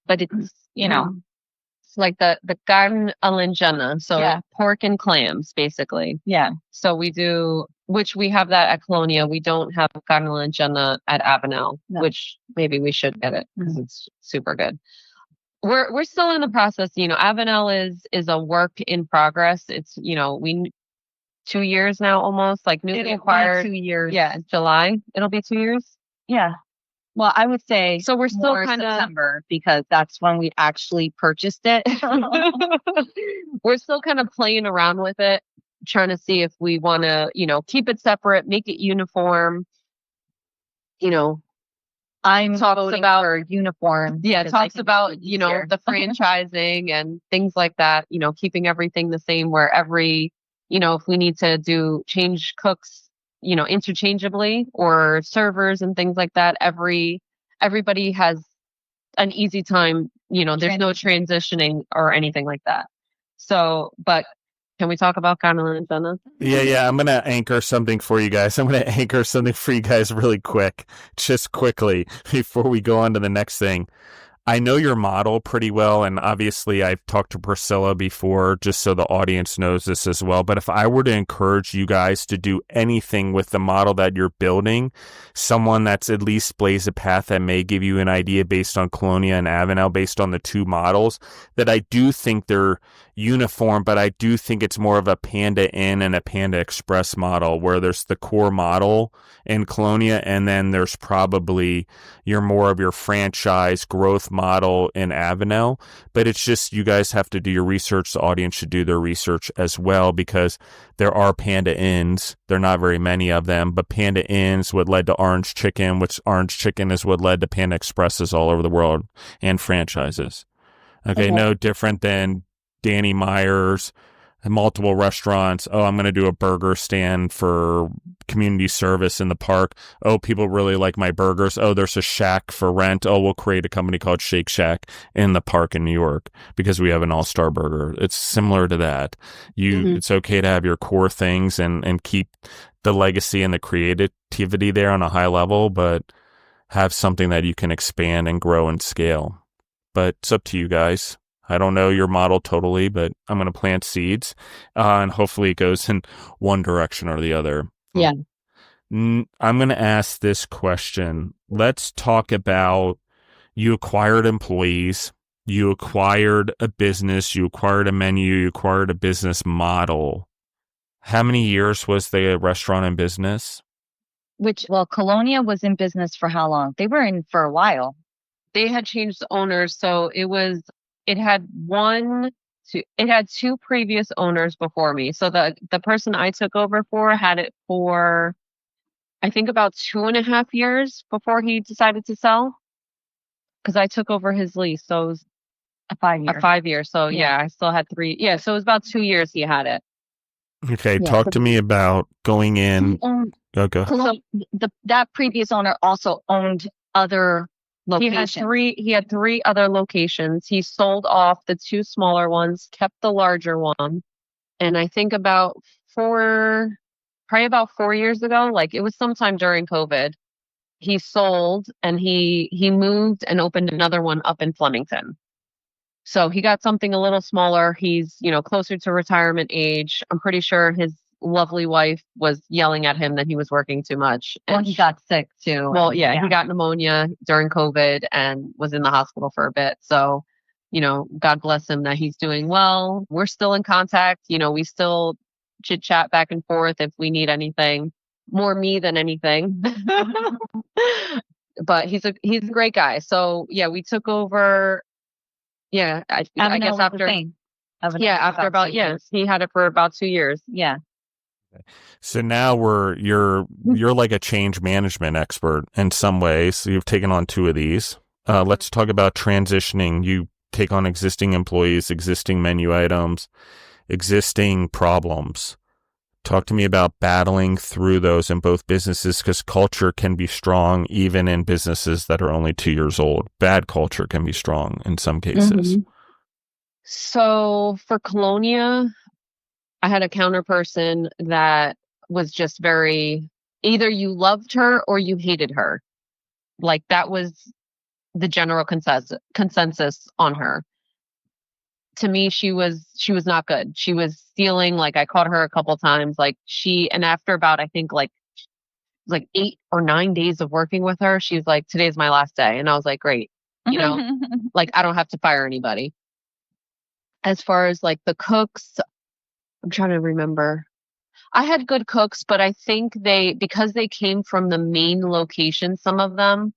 But it's, It's like the carne alengana. So Yeah. pork and clams, basically. yeah. So we do, which we have that at Colonia. We don't have carne alengana at Avenel, No. which maybe we should get it because it's super good. We're still in the process. Avenel is a work in progress. It's, 2 years now almost, like newly It'll acquired. be 2 years. Yeah, July. It'll be 2 years. Yeah. Well, I would say So we're still more kind of September because that's when we actually purchased it. we're still kind of playing around with it, trying to see if we want to, keep it separate, make it uniform, I'm talks voting about for uniform. Yeah, because I talks think about, it's easier. the franchising and things like that, keeping everything the same where if we need to change cooks, interchangeably or servers and things like that, everybody has an easy time, there's no transitioning or anything like that. So, but can we talk about Carolina and Jenna? Yeah. I'm going to anchor something for you guys. I'm going to anchor something for you guys really quick, just quickly before we go on to the next thing. I know your model pretty well, and obviously I've talked to Priscilla before, just so the audience knows this as well. But if I were to encourage you guys to do anything with the model that you're building, someone that's at least blazed a path that may give you an idea based on Colonia and Avenel, based on the two models, that I do think they're uniform, but I do think it's more of a Panda Inn and a Panda Express model, where there's the core model in Colonia, and then there's probably more of your franchise growth model in Avenel. But it's just, you guys have to do your research. The audience should do their research as well, because there are Panda Inns. There are not very many of them, but Panda Inns, what led to Orange Chicken, which Orange Chicken is what led to Panda Expresses all over the world and franchises. Okay. No different than Danny Myers, multiple restaurants. Oh, I'm going to do a burger stand for community service in the park. Oh, people really like my burgers. Oh, there's a shack for rent. Oh, we'll create a company called Shake Shack in the park in New York because we have an all-star burger. It's similar to that. It's okay to have your core things and keep the legacy and the creativity there on a high level, but have something that you can expand and grow and scale. But it's up to you guys. I don't know your model totally, but I'm going to plant seeds, and hopefully it goes in one direction or the other. Yeah. I'm going to ask this question. Let's talk about, you acquired employees, you acquired a business, you acquired a menu, you acquired a business model. How many years was the restaurant in business? Colonia was in business for how long? They were in for a while. They had changed owners, so it had two previous owners before me. So the person I took over for had it for, I think, about 2.5 years before he decided to sell, because I took over his lease. So it was a 5-year. A 5-year. So yeah, I still had 3. Yeah, so it was about 2 years he had it. Okay, talk to me about going in. Go. That previous owner also owned other locations. He had 3 other locations. He sold off the 2 smaller ones, kept the larger one. And I think probably about 4 years ago, like it was sometime during COVID, he sold and he moved and opened another one up in Flemington. So he got something a little smaller. He's, closer to retirement age. I'm pretty sure his lovely wife was yelling at him that he was working too much. And he got sick too. Well, yeah, he got pneumonia during COVID and was in the hospital for a bit. So, God bless him that he's doing well. We're still in contact. We still chit chat back and forth if we need anything. More me than anything. But he's a great guy. So yeah, we took over. Yeah, I guess after. After about he had it for about 2 years. Yeah. So now you're like a change management expert in some ways. So you've taken on 2 of these. Let's talk about transitioning. You take on existing employees, existing menu items, existing problems. Talk to me about battling through those in both businesses, because culture can be strong even in businesses that are only 2 years old. Bad culture can be strong in some cases. So for Colonia, I had a counter person that was just very, either you loved her or you hated her. Like that was the general consensus on her. To me, she was not good. She was stealing. Like I caught her a couple times. And after about, I think like 8 or 9 days of working with her, she was like, "Today's my last day." And I was like, "Great." Like I don't have to fire anybody. As far as like the cooks, I'm trying to remember. I had good cooks, but I think because they came from the main location, some of them,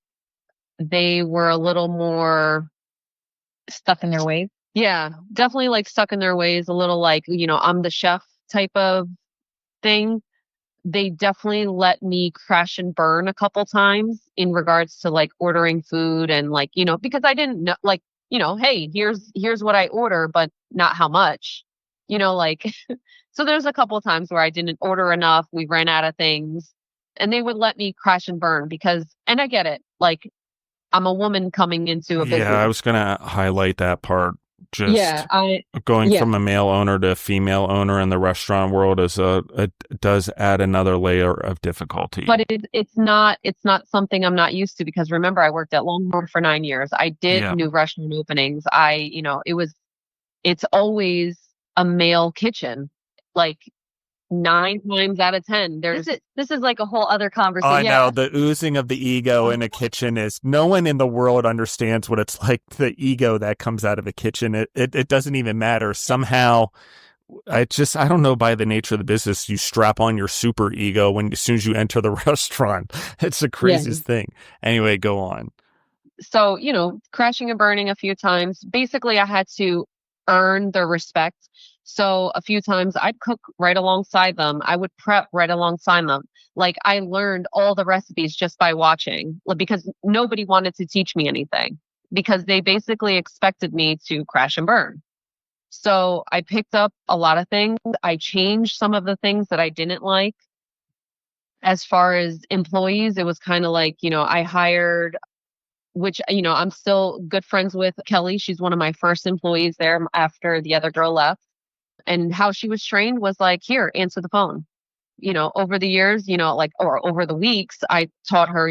they were a little more stuck in their ways. Yeah, definitely like stuck in their ways, a little like, I'm the chef type of thing. they definitely let me crash and burn a couple times in regards to like ordering food and like, because I didn't know, like, hey, here's what I order, but not how much, like, so there's a couple times where I didn't order enough. We ran out of things and they would let me crash and burn and I get it. Like, I'm a woman coming into a business. Yeah, I was going to highlight that part. Just Yeah, going from a male owner to a female owner in the restaurant world it does add another layer of difficulty. But it's not something I'm not used to, because remember, I worked at Longhorn for 9 years. I did new restaurant openings. It's always a male kitchen. Like 9 times out of 10, this is like a whole other conversation. I know, the oozing of the ego in a kitchen is, no one in the world understands what it's like, the ego that comes out of a kitchen. It doesn't even matter. Somehow, I don't know, by the nature of the business, you strap on your super ego as soon as you enter the restaurant. It's the craziest thing. Anyway, go on. So, crashing and burning a few times. Basically, I had to earn their respect. So a few times I'd cook right alongside them. I would prep right alongside them. Like, I learned all the recipes just by watching, because nobody wanted to teach me anything, because they basically expected me to crash and burn. So I picked up a lot of things. I changed some of the things that I didn't like. As far as employees, it was kind of like, I hired, which, I'm still good friends with Kelly. She's one of my first employees there after the other girl left. And how she was trained was like, here, answer the phone. Over the years, or over the weeks, I taught her,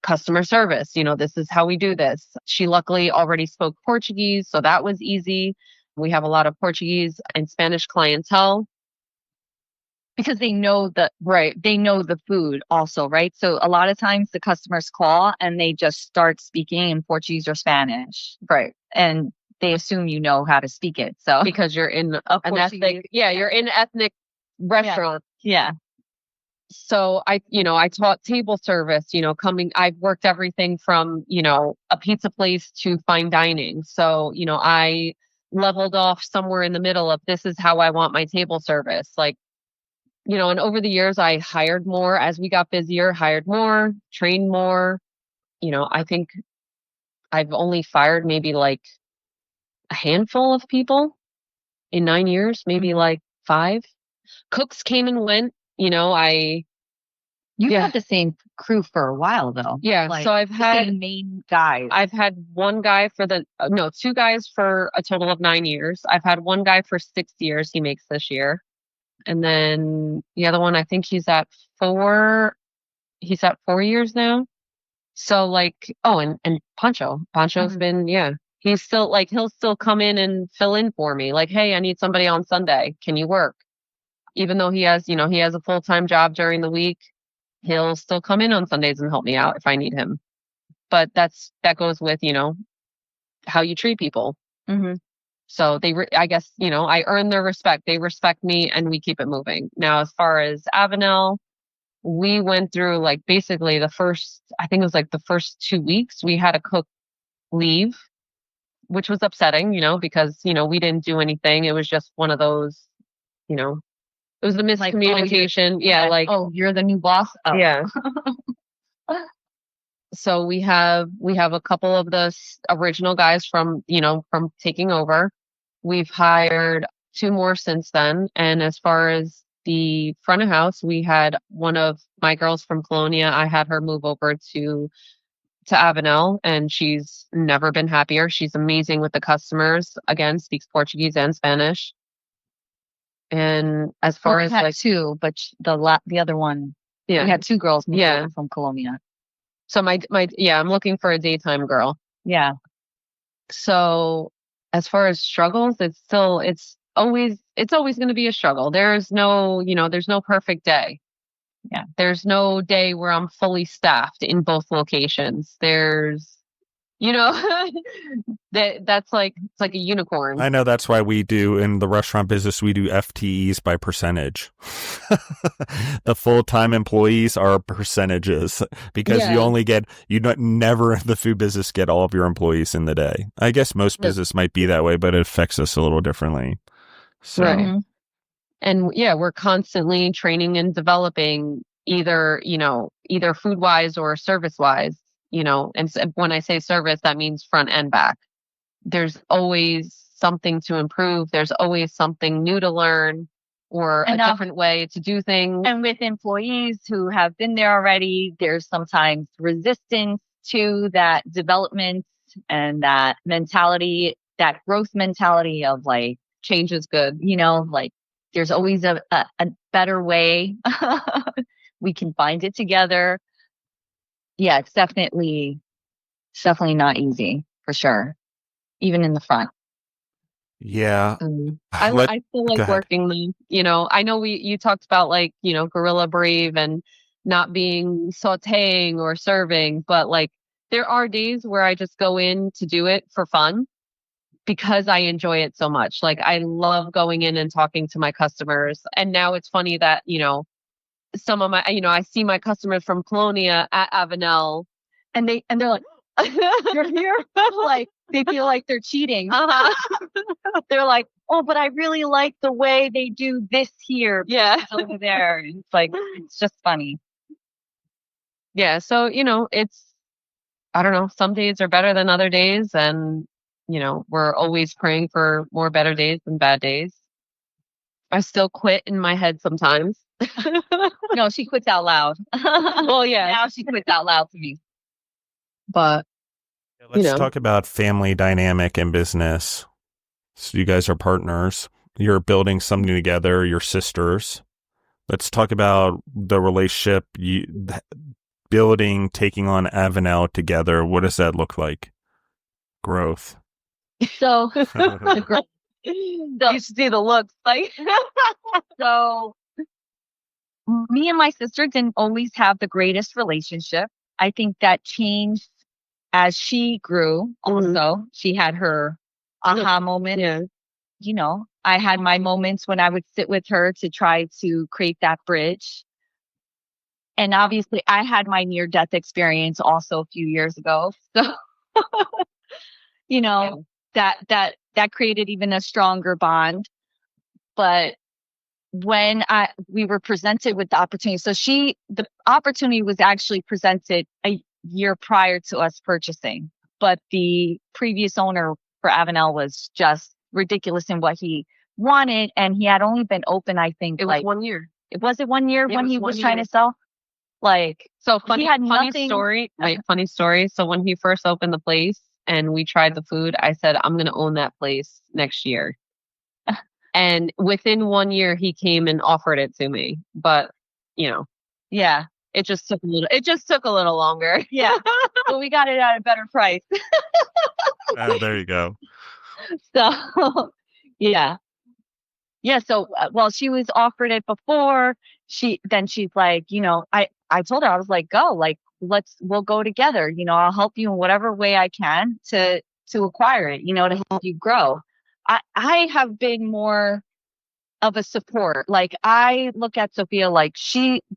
customer service. This is how we do this. She luckily already spoke Portuguese, so that was easy. We have a lot of Portuguese and Spanish clientele. Because they know they know the food also, right? So a lot of times the customers call and they just start speaking in Portuguese or Spanish. Right. And they assume you know how to speak it. So because you're in an ethnic, you're in ethnic restaurant. Yeah. So I taught table service, I've worked everything from, a pizza place to fine dining. So, I leveled off somewhere in the middle of, this is how I want my table service. Like, and over the years I hired more as we got busier, hired more, trained more. I think I've only fired maybe like a handful of people in 9 years, maybe like 5. Cooks came and went. You've had the same crew for a while though. Yeah. Like, so I've had main guys. I've had one guy for 2 guys for a total of 9 years. I've had one guy for 6 years. He makes this year. And then the other one, I think he's at 4 years now. So like, and Pancho's been, he's still like, he'll still come in and fill in for me. Like, hey, I need somebody on Sunday. Can you work? Even though he has a full-time job during the week, he'll still come in on Sundays and help me out if I need him. But that goes with, how you treat people. Mm-hmm. So I guess, I earn their respect. They respect me and we keep it moving. Now, as far as Avenel, we went through like basically the first 2 weeks we had a cook leave, which was upsetting, because, we didn't do anything. It was just one of those, it was the miscommunication. Like, oh, you're the new boss. Oh. Yeah. So we have a couple of the original guys from taking over. We've hired 2 more since then. And as far as the front of house, we had one of my girls from Colonia. I had her move over to Avenel, and she's never been happier. She's amazing with the customers. Again, speaks Portuguese and Spanish. And as far as had 2, but the other one, we had 2 girls move over from Colonia. So I'm looking for a daytime girl. Yeah. So as far as struggles, it's always going to be a struggle. There's no perfect day. Yeah. There's no day where I'm fully staffed in both locations. There's, that's like, it's like a unicorn. I know, that's why we do in the restaurant business, we do FTEs by percentage. The full-time employees are percentages because you never in the food business get all of your employees in the day. I guess most business might be that way, but it affects us a little differently. So. Right. And yeah, we're constantly training and developing either food wise or service wise, and when I say service, that means front and back. There's always something to improve. There's always something new to learn or a different way to do things. And with employees who have been there already, there's sometimes resistance to that development and that mentality, that growth mentality of like, change is good. Like there's always a better way. We can find it together. Yeah, it's definitely not easy for sure. Even in the front. Yeah. I still like working them. I know you talked about like, guerrilla brave and not being sauteing or serving, but like there are days where I just go in to do it for fun because I enjoy it so much. Like I love going in and talking to my customers. And now it's funny that, some of my, I see my customers from Colonia at Avenel and they're like, you're here? Like they feel like they're cheating. They're like, oh, but I really like the way they do this here. Yeah. Over there. It's like, it's just funny. Yeah. So, I don't know, some days are better than other days. And, we're always praying for more better days than bad days. I still quit in my head sometimes. No, she quits out loud. Well, yeah. Now she quits out loud to me. But let's talk about family dynamic and business. So you guys are partners. You're building something together. You're sisters. Let's talk about the relationship, building, taking on Avenel together. What does that look like? Growth. So, you should see the looks like. So me and my sister didn't always have the greatest relationship. I think that changed as she grew. Also, she had her aha moment. Yeah. I had my moments when I would sit with her to try to create that bridge. And obviously I had my near death experience also a few years ago. So, that created even a stronger bond. But when we were presented with the opportunity, so the opportunity was actually presented a year prior to us purchasing, but the previous owner for Avenel was just ridiculous in what he wanted, and he had only been open, I think, it was 1 year. Was it 1 year when he was trying to sell? Like, so funny, he had funny nothing. story. Wait, funny story. So when he first opened the place and we tried the food, I said, I'm going to own that place next year. And within 1 year, he came and offered it to me. But, yeah, it just took a little longer. Yeah. But we got it at a better price. There you go. So, yeah. Yeah. So, well, she was offered it before. She's like, I told her, I was like, go, like, we'll go together. I'll help you in whatever way I can to acquire it, to help you grow. I have been more of a support. Like I look at Sophia like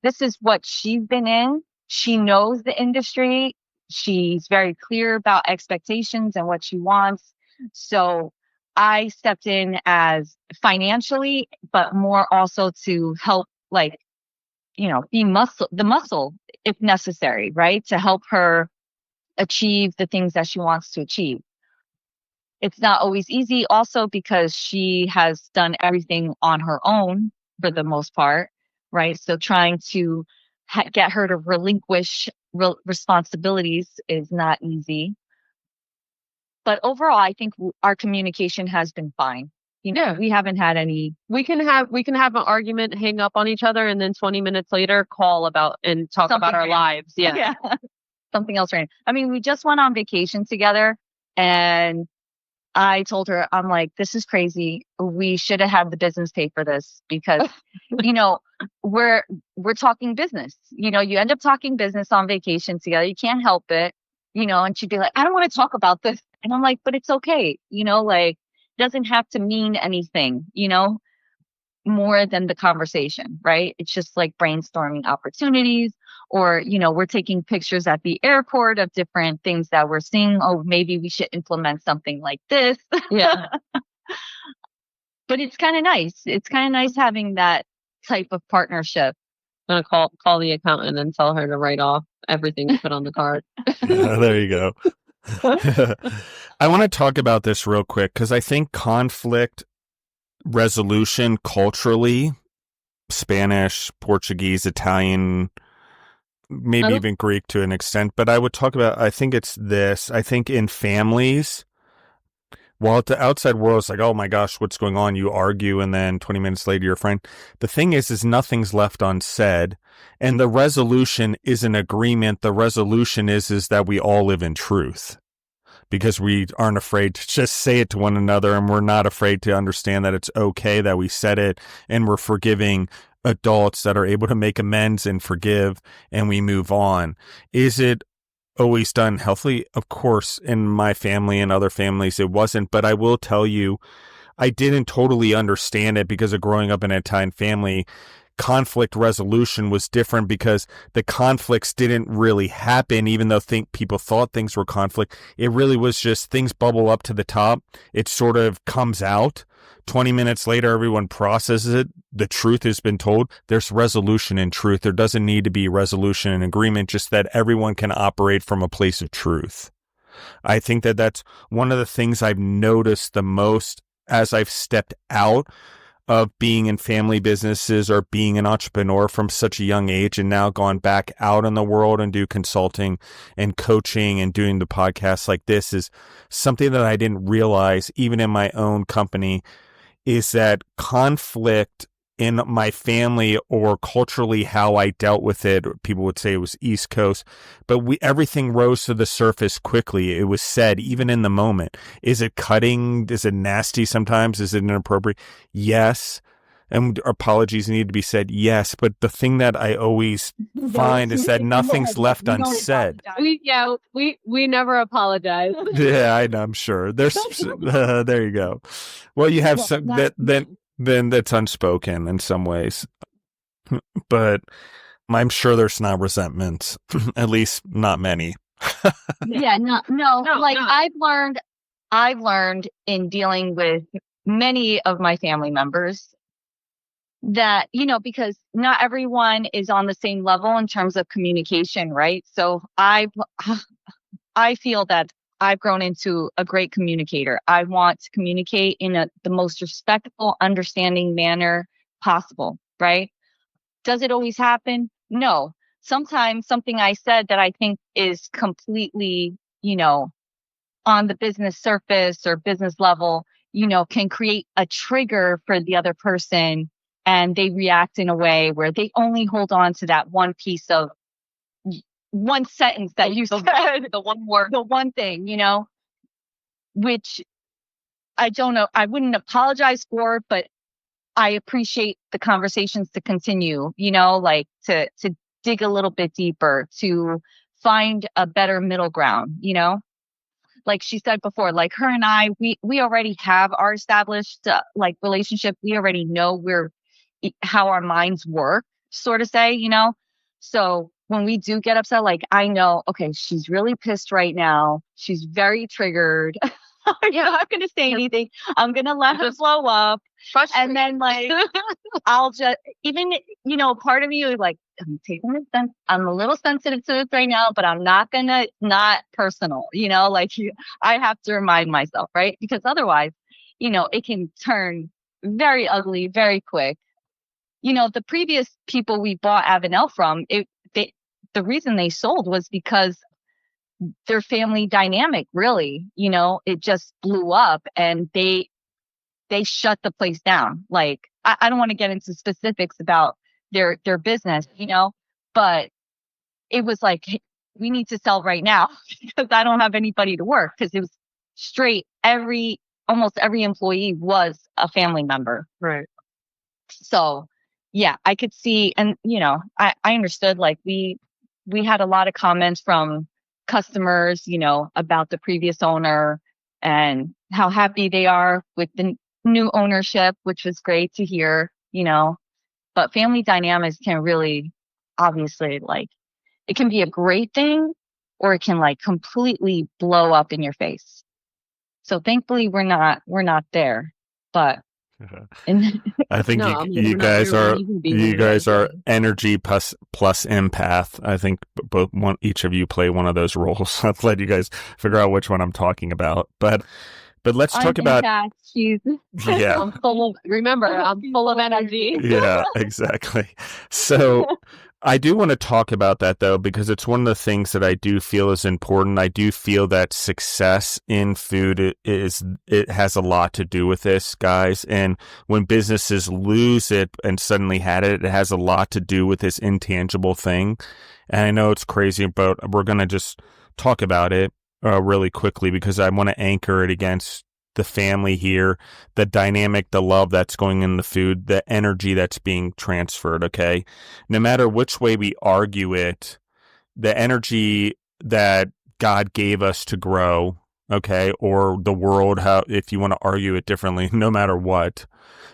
this is what she's been in. She knows the industry. She's very clear about expectations and what she wants. So I stepped in as financially, but more also to help, like, be the muscle if necessary, right? To help her achieve the things that she wants to achieve. It's not always easy also because she has done everything on her own for the most part, right? So trying to get her to relinquish responsibilities is not easy. But overall, I think our communication has been fine. We haven't had any. We can have an argument, hang up on each other, and then 20 minutes later call about and talk about our lives. Yeah. Something else, right? I mean, we just went on vacation together and I told her, I'm like, this is crazy. We should have had the business pay for this because, we're talking business. You end up talking business on vacation together. You can't help it, and she'd be like, I don't want to talk about this. And I'm like, but it's okay. Like, it doesn't have to mean anything, more than the conversation, right? It's just like brainstorming opportunities or, we're taking pictures at the airport of different things that we're seeing. Oh, maybe we should implement something like this. Yeah. but it's kind of nice. It's kind of nice having that type of partnership. I'm gonna call the accountant and tell her to write off everything you put on the card. Yeah, there you go. I want to talk about this real quick because I think conflict resolution culturally, Spanish, Portuguese, Italian, maybe even Greek to an extent, but I would talk about, I think it's this. I think in families, while the outside world is like, oh my gosh, what's going on? You argue, and then 20 minutes later, you're a friend. The thing is nothing's left unsaid, and the resolution is an agreement. The resolution is that we all live in truth, because we aren't afraid to just say it to one another, and we're not afraid to understand that it's okay that we said it, and we're forgiving adults that are able to make amends and forgive, and we move on. Is it always done healthily? Of course, in my family and other families, it wasn't. But I will tell you, I didn't totally understand it because of growing up in an Italian family. Conflict resolution was different because the conflicts didn't really happen, even though people thought things were conflict. It really was just things bubble up to the top. It sort of comes out. 20 minutes later, everyone processes it. The truth has been told. There's resolution in truth. There doesn't need to be resolution and agreement, just that everyone can operate from a place of truth. I think that that's one of the things I've noticed the most as I've stepped out of being in family businesses or being an entrepreneur from such a young age, and now gone back out in the world and do consulting and coaching and doing the podcasts like this, is something that I didn't realize even in my own company, is that conflict in my family, or culturally how I dealt with it, people would say it was East Coast, but everything rose to the surface quickly. It was said even in the moment. Is it cutting? Is it nasty sometimes? Is it inappropriate? Yes. And apologies need to be said. Yes. But the thing that I always find is that nothing's left unsaid. We never apologize. Yeah, I'm sure. There's there you go. Well, you have some then that's unspoken in some ways, but I'm sure there's not resentments, at least not many. Yeah, no. Like no. I've learned in dealing with many of my family members that, because not everyone is on the same level in terms of communication, right? So I feel that I've grown into a great communicator. I want to communicate in the most respectful, understanding manner possible, right? Does it always happen? No. Sometimes something I said that I think is completely, on the business surface or business level, can create a trigger for the other person, and they react in a way where they only hold on to that one piece of one sentence that you said, the one word, the one thing, which I don't know. I wouldn't apologize for, but I appreciate the conversations to continue, like to dig a little bit deeper, to find a better middle ground, like she said before, like her and I, we already have our established relationship. We already know how our minds work, sort of say, So when we do get upset, like I know, okay, she's really pissed right now. She's very triggered. I'm not going to say anything. I'm going to let her blow up. And then I'll just, even, part of you is like, I'm taking this, I'm a little sensitive to this right now, but I'm not going to, not personal, I have to remind myself, right? Because otherwise, it can turn very ugly very quick. The previous people we bought Avenel from, the reason they sold was because their family dynamic, really, it just blew up, and they shut the place down. Like, I don't want to get into specifics about their business, but it was like, hey, we need to sell right now because I don't have anybody to work, because it was straight. Almost every employee was a family member. Right. So yeah, I could see, and I understood, like we had a lot of comments from customers, about the previous owner and how happy they are with the new ownership, which was great to hear, but family dynamics can really, obviously, it can be a great thing, or it can completely blow up in your face. So thankfully we're not there, but And I think No, I mean, we're not even being you guys are romantic. energy plus empath. I think each of you play one of those roles. I'll let you guys figure out which one I'm talking about. But let's I'm talk about empath. She's yeah. Remember, I'm full of energy. Yeah, exactly. So I do want to talk about that though, because it's one of the things that I do feel is important. I do feel that success in food it has a lot to do with this, guys. And when businesses lose it and suddenly had it, it has a lot to do with this intangible thing. And I know it's crazy, but we're going to just talk about it really quickly because I want to anchor it against the family here, the dynamic, the love that's going in the food, the energy that's being transferred. Okay. No matter which way we argue it, the energy that God gave us to grow, okay, or the world, how, if you want to argue it differently, no matter what,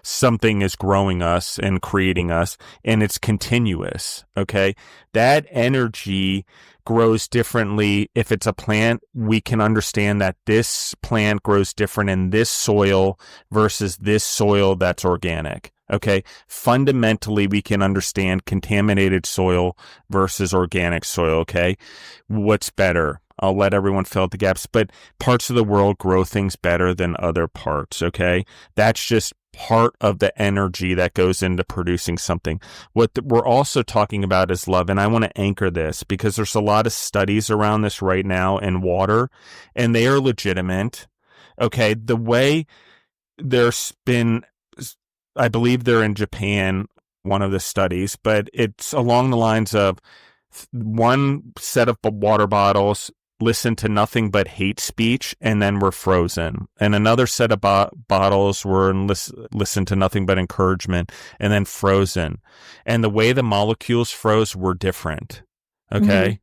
something is growing us and creating us, and it's continuous, okay? That energy grows differently. If it's a plant, we can understand that this plant grows different in this soil versus this soil that's organic. Okay. Fundamentally, we can understand contaminated soil versus organic soil. Okay. What's better? I'll let everyone fill out the gaps, but parts of the world grow things better than other parts. Okay. That's just part of the energy that goes into producing something. What we're also talking about is love. And I want to anchor this because there's a lot of studies around this right now in water, and they are legitimate. Okay. The way there's been, I believe they're in Japan, one of the studies, but it's along the lines of one set of water bottles listened to nothing but hate speech and then were frozen. And another set of bottles were listened to nothing but encouragement and then frozen. And the way the molecules froze were different. Okay.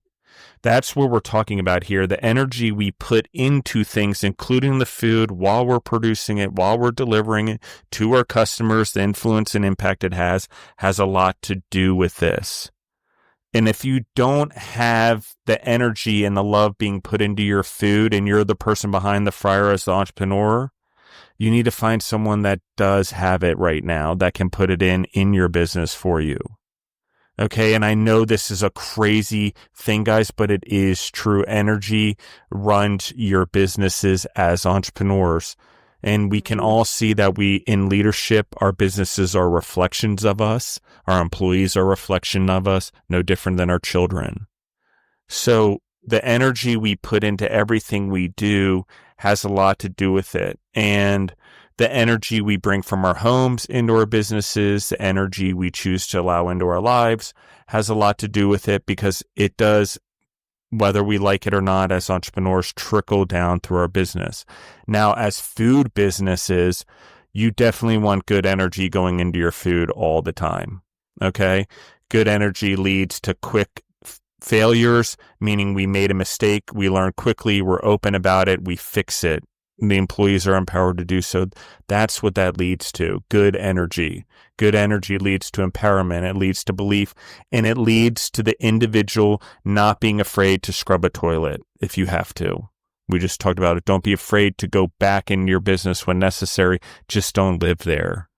That's what we're talking about here. The energy we put into things, including the food, while we're producing it, while we're delivering it to our customers, the influence and impact it has a lot to do with this. And if you don't have the energy and the love being put into your food and you're the person behind the fryer as the entrepreneur, you need to find someone that does have it right now that can put it in your business for you. Okay. And I know this is a crazy thing, guys, but it is true. Energy runs your businesses as entrepreneurs. And we can all see that in leadership, our businesses are reflections of us. Our employees are a reflection of us, no different than our children. So the energy we put into everything we do has a lot to do with it. And the energy we bring from our homes into our businesses, the energy we choose to allow into our lives has a lot to do with it because it does, whether we like it or not, as entrepreneurs, trickle down through our business. Now, as food businesses, you definitely want good energy going into your food all the time. Okay. Good energy leads to quick failures, meaning we made a mistake, we learn quickly, we're open about it, we fix it. The employees are empowered to do so. That's what that leads to. Good energy. Good energy leads to empowerment. It leads to belief, and it leads to the individual not being afraid to scrub a toilet if you have to. We just talked about it. Don't be afraid to go back in your business when necessary. Just don't live there.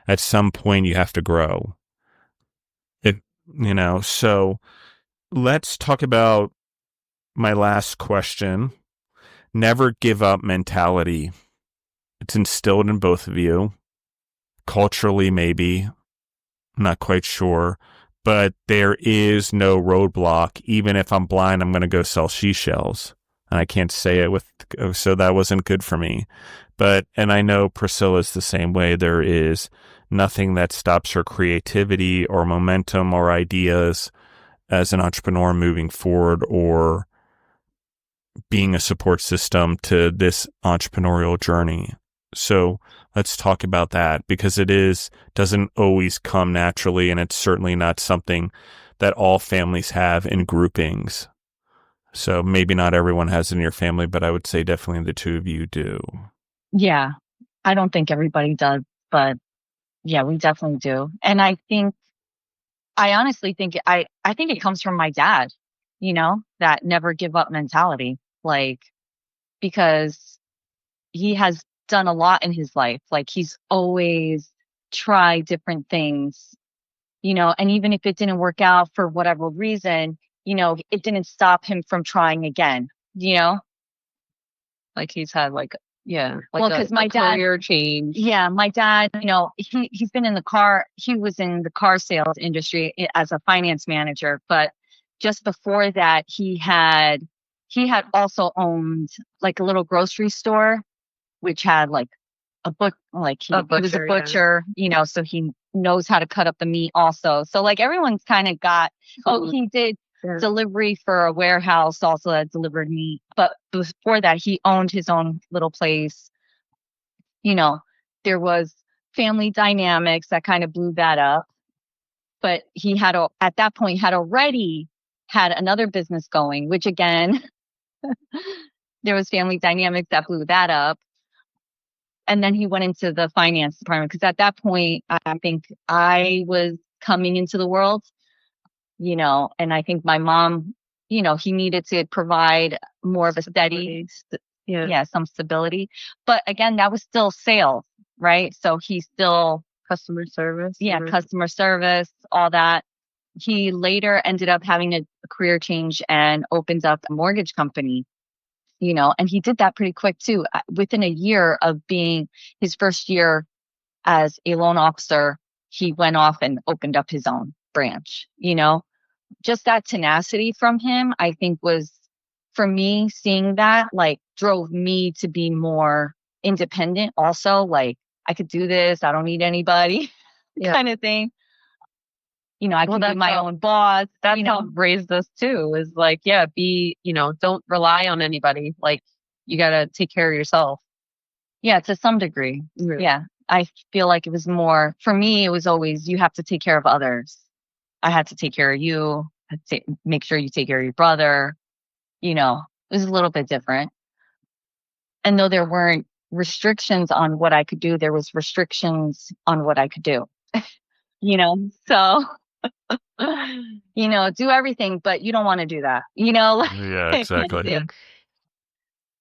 At some point, you have to grow. So let's talk about my last question. Never give up mentality. It's instilled in both of you. Culturally, maybe. I'm not quite sure. But there is no roadblock. Even if I'm blind, I'm going to go sell seashells. And I can't say it so that wasn't good for me. And I know Priscilla's the same way. There is nothing that stops her creativity or momentum or ideas as an entrepreneur moving forward or being a support system to this entrepreneurial journey. So let's talk about that because doesn't always come naturally, and it's certainly not something that all families have in groupings. So maybe not everyone has it in your family, but I would say definitely the two of you do. Yeah, I don't think everybody does, but yeah, we definitely do. And I honestly think I think it comes from my dad, that never give up mentality. Like, because he has done a lot in his life. Like he's always tried different things, and even if it didn't work out for whatever reason, it didn't stop him from trying again, Like he's had like, yeah, Well, like 'cause a my dad- career change. Yeah, my dad, he's been in the car. He was in the car sales industry as a finance manager, but just before that, he had also owned like a little grocery store, which had like a book, like he was a butcher, yeah. butcher, so he knows how to cut up the meat also. So like everyone's kind of got. Oh, he did Yeah. delivery for a warehouse also that delivered meat, but before that, he owned his own little place. There was family dynamics that kind of blew that up. But he had, at that point, had already had another business going, which again, there was family dynamics that blew that up. And then he went into the finance department because at that point, I think I was coming into the world, and I think my mom, he needed to provide more of a steady, some stability. But again, that was still sales, right? So he still Customer service. customer service, all that. He later ended up having a career change and opened up a mortgage company, and he did that pretty quick too. Within a year of being his first year as a loan officer, he went off and opened up his own branch, just that tenacity from him, I think was, for me, seeing that like drove me to be more independent also. Like I could do this. I don't need anybody kind of thing. I can be my own boss. That's how raised us too, is like, don't rely on anybody. Like you got to take care of yourself. Yeah, to some degree. Really. Yeah. I feel like it was more, for me, it was always, you have to take care of others. I had to take care of you. I had to make sure you take care of your brother. It was a little bit different. And though there weren't restrictions on what I could do, there was restrictions on what I could do. So, do everything, but you don't want to do that, Yeah, exactly.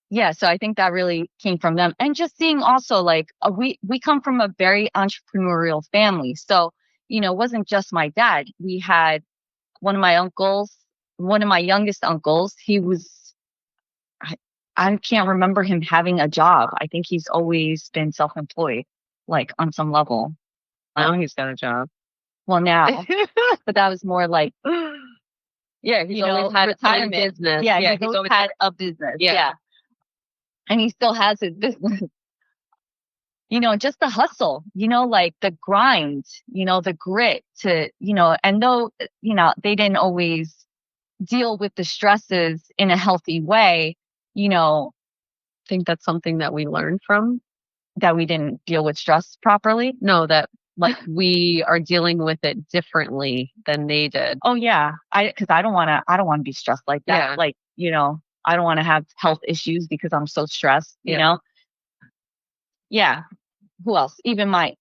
Yeah, so I think that really came from them. And just seeing also like we come from a very entrepreneurial family. So, it wasn't just my dad. We had one of my youngest uncles, he was, I can't remember him having a job. I think he's always been self-employed, like on some level. Now he's got a job. Well, now, but that was more like, he's always had a business. Yeah, he's always had a business. Yeah. And he still has his business. Just the hustle, like the grind, the grit to, and though, they didn't always deal with the stresses in a healthy way, I think that's something that we learned from. That we didn't deal with stress properly? No, that like we are dealing with it differently than they did. Oh yeah. Because I don't want to be stressed like that. Yeah. Like, I don't want to have health issues because I'm so stressed, you know? Yeah. Who else? Even my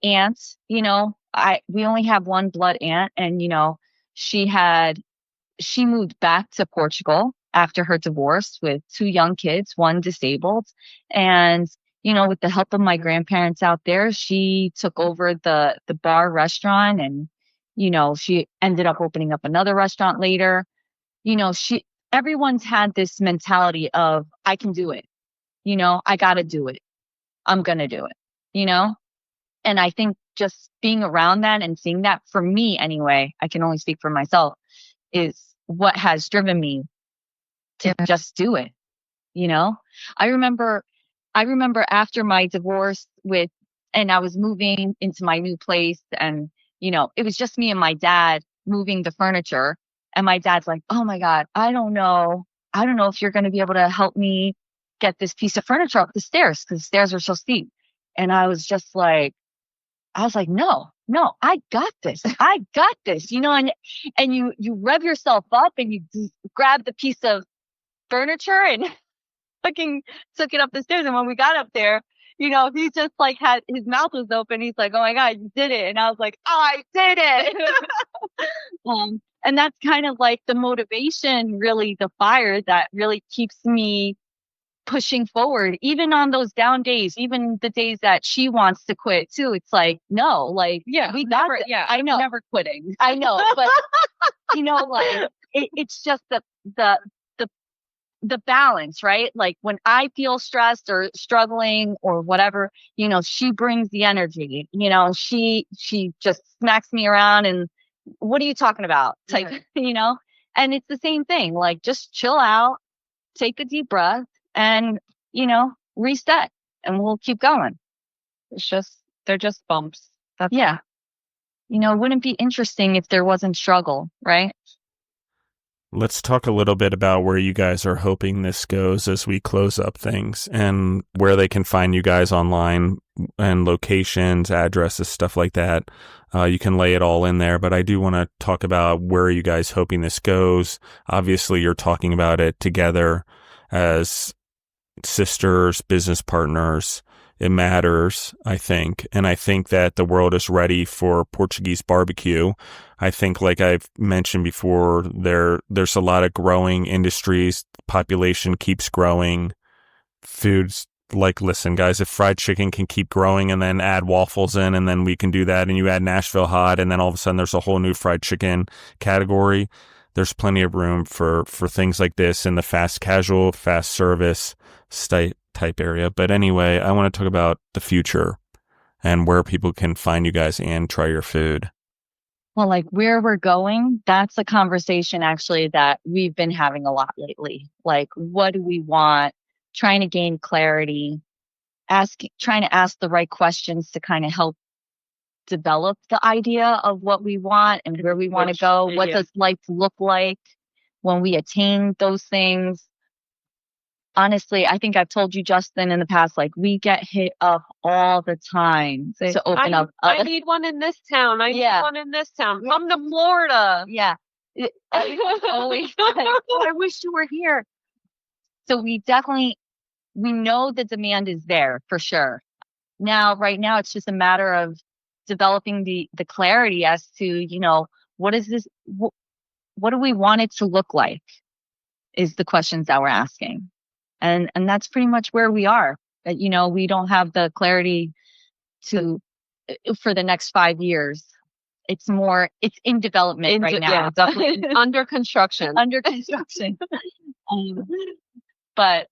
aunts, we only have one blood aunt, and, she moved back to Portugal after her divorce with 2 young kids, one disabled. And, with the help of my grandparents out there, she took over the bar restaurant, and, she ended up opening up another restaurant later. Everyone's had this mentality of, I can do it. I got to do it. I'm going to do it, And I think just being around that and seeing that, for me anyway, I can only speak for myself, is what has driven me to just do it. I remember after my divorce and I was moving into my new place, and, it was just me and my dad moving the furniture. And my dad's like, oh my God, I don't know if you're going to be able to help me get this piece of furniture up the stairs, because the stairs are so steep. And I was like, no, I got this. I got this, and you rev yourself up and you grab the piece of furniture and fucking took it up the stairs. And when we got up there, he just like had his mouth was open. He's like, oh my God, you did it. And I was like, I did it. And that's kind of like the motivation, really, the fire that really keeps me pushing forward, even on those down days, even the days that she wants to quit too. It's like, no, like, we got never, I know, never quitting. I know, but like it's just the the balance, right? Like when I feel stressed or struggling or whatever, she brings the energy, she just smacks me around and what are you talking about? Type, and it's the same thing. Like just chill out, take a deep breath and, reset and we'll keep going. They're just bumps. Yeah. Wouldn't it be interesting if there wasn't struggle, right? Let's talk a little bit about where you guys are hoping this goes as we close up things and where they can find you guys online and locations, addresses, stuff like that. You can lay it all in there, but I do want to talk about where are you guys hoping this goes. Obviously, you're talking about it together as sisters, business partners. It matters, I think. And I think that the world is ready for Portuguese barbecue. I think, like I've mentioned before, there's a lot of growing industries. Population keeps growing. Foods, like, listen, guys, if fried chicken can keep growing and then add waffles in, and then we can do that, and you add Nashville hot, and then all of a sudden there's a whole new fried chicken category. There's plenty of room for things like this in the fast casual, fast service type area. But anyway, I want to talk about the future and where people can find you guys and try your food. Well, like where we're going, that's a conversation actually that we've been having a lot lately. Like, what do we want? Trying to gain clarity, trying to ask the right questions to kind of help develop the idea of what we want and where we want to go. What does life look like when we attain those things? Honestly, I think I've told you, Justin, in the past, like we get hit up all the time to open up. I need one in this town. I need one in this town. Come to Florida. Yeah. Always. I wish you were here. So we know the demand is there for sure. Right now, it's just a matter of developing the clarity as to, what is this? What do we want it to look like is the questions that we're asking. And that's pretty much where we are. That, we don't have the clarity for the next 5 years. It's in development right now. Yeah, definitely. Under construction. But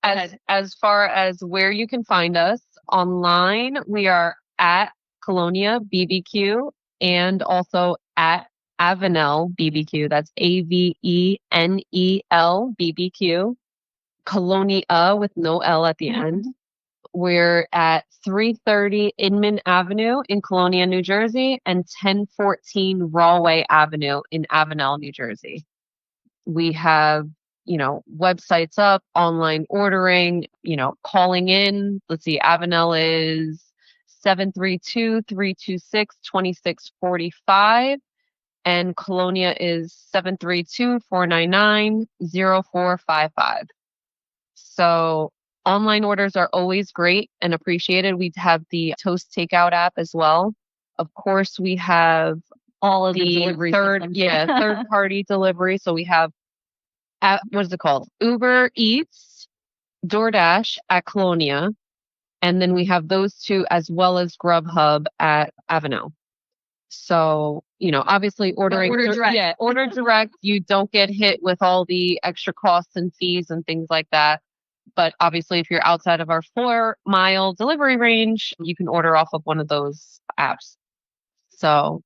as far as where you can find us online, we are at Colonia BBQ and also at Avenel BBQ. That's Avenel BBQ. Colonia with no L at the end. We're at 330 Inman Avenue in Colonia, New Jersey, and 1014 Rawway Avenue in Avenel, New Jersey. We have, websites up, online ordering, calling in. Let's see, Avenel is 732-326-2645. And Colonia is 732-499-0455. So online orders are always great and appreciated. We have the Toast Takeout app as well. Of course, we have all of the third party delivery. So we have what is it called? Uber Eats, DoorDash at Colonia. And then we have those two as well as Grubhub at Avenel. So, obviously order direct. Yeah, order direct. You don't get hit with all the extra costs and fees and things like that. But obviously, if you're outside of our 4-mile delivery range, you can order off of one of those apps. So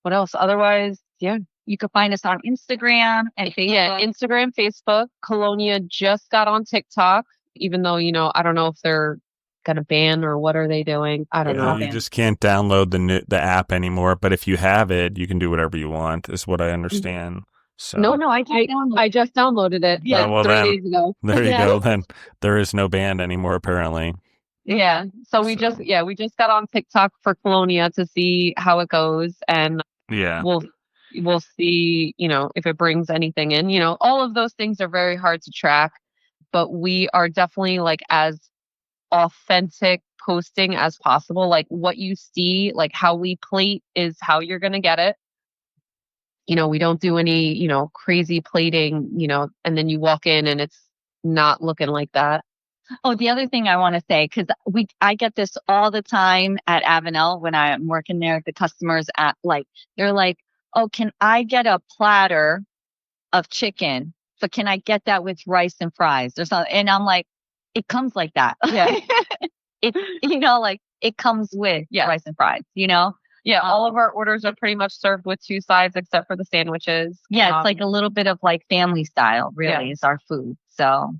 what else? Otherwise, yeah. You can find us on Instagram and Facebook. Yeah, Instagram, Facebook. Colonia just got on TikTok, even though, I don't know if they're going to ban or what are they doing? I don't know. You just can't download the app anymore. But if you have it, you can do whatever you want, is what I understand. So. No, I just downloaded it 3 days ago. There you go. Then there is no ban anymore, apparently. Yeah. So we just got on TikTok for Colonia to see how it goes, and we'll see, if it brings anything in. All of those things are very hard to track, but we are definitely like as authentic posting as possible. Like what you see, like how we plate is how you're going to get it. We don't do any, crazy plating, and then you walk in and it's, not looking like that. Oh, the other thing I want to say, because I get this all the time at Avenel when I'm working there. The customers they're like, "Oh, can I get a platter of chicken? So can I get that with rice and fries or something?" And I'm like, "It comes like that. Yeah. It comes with rice and fries. Yeah, all of our orders are pretty much served with 2 sides except for the sandwiches. Yeah, it's like a little bit of like family style. Really, is our food. So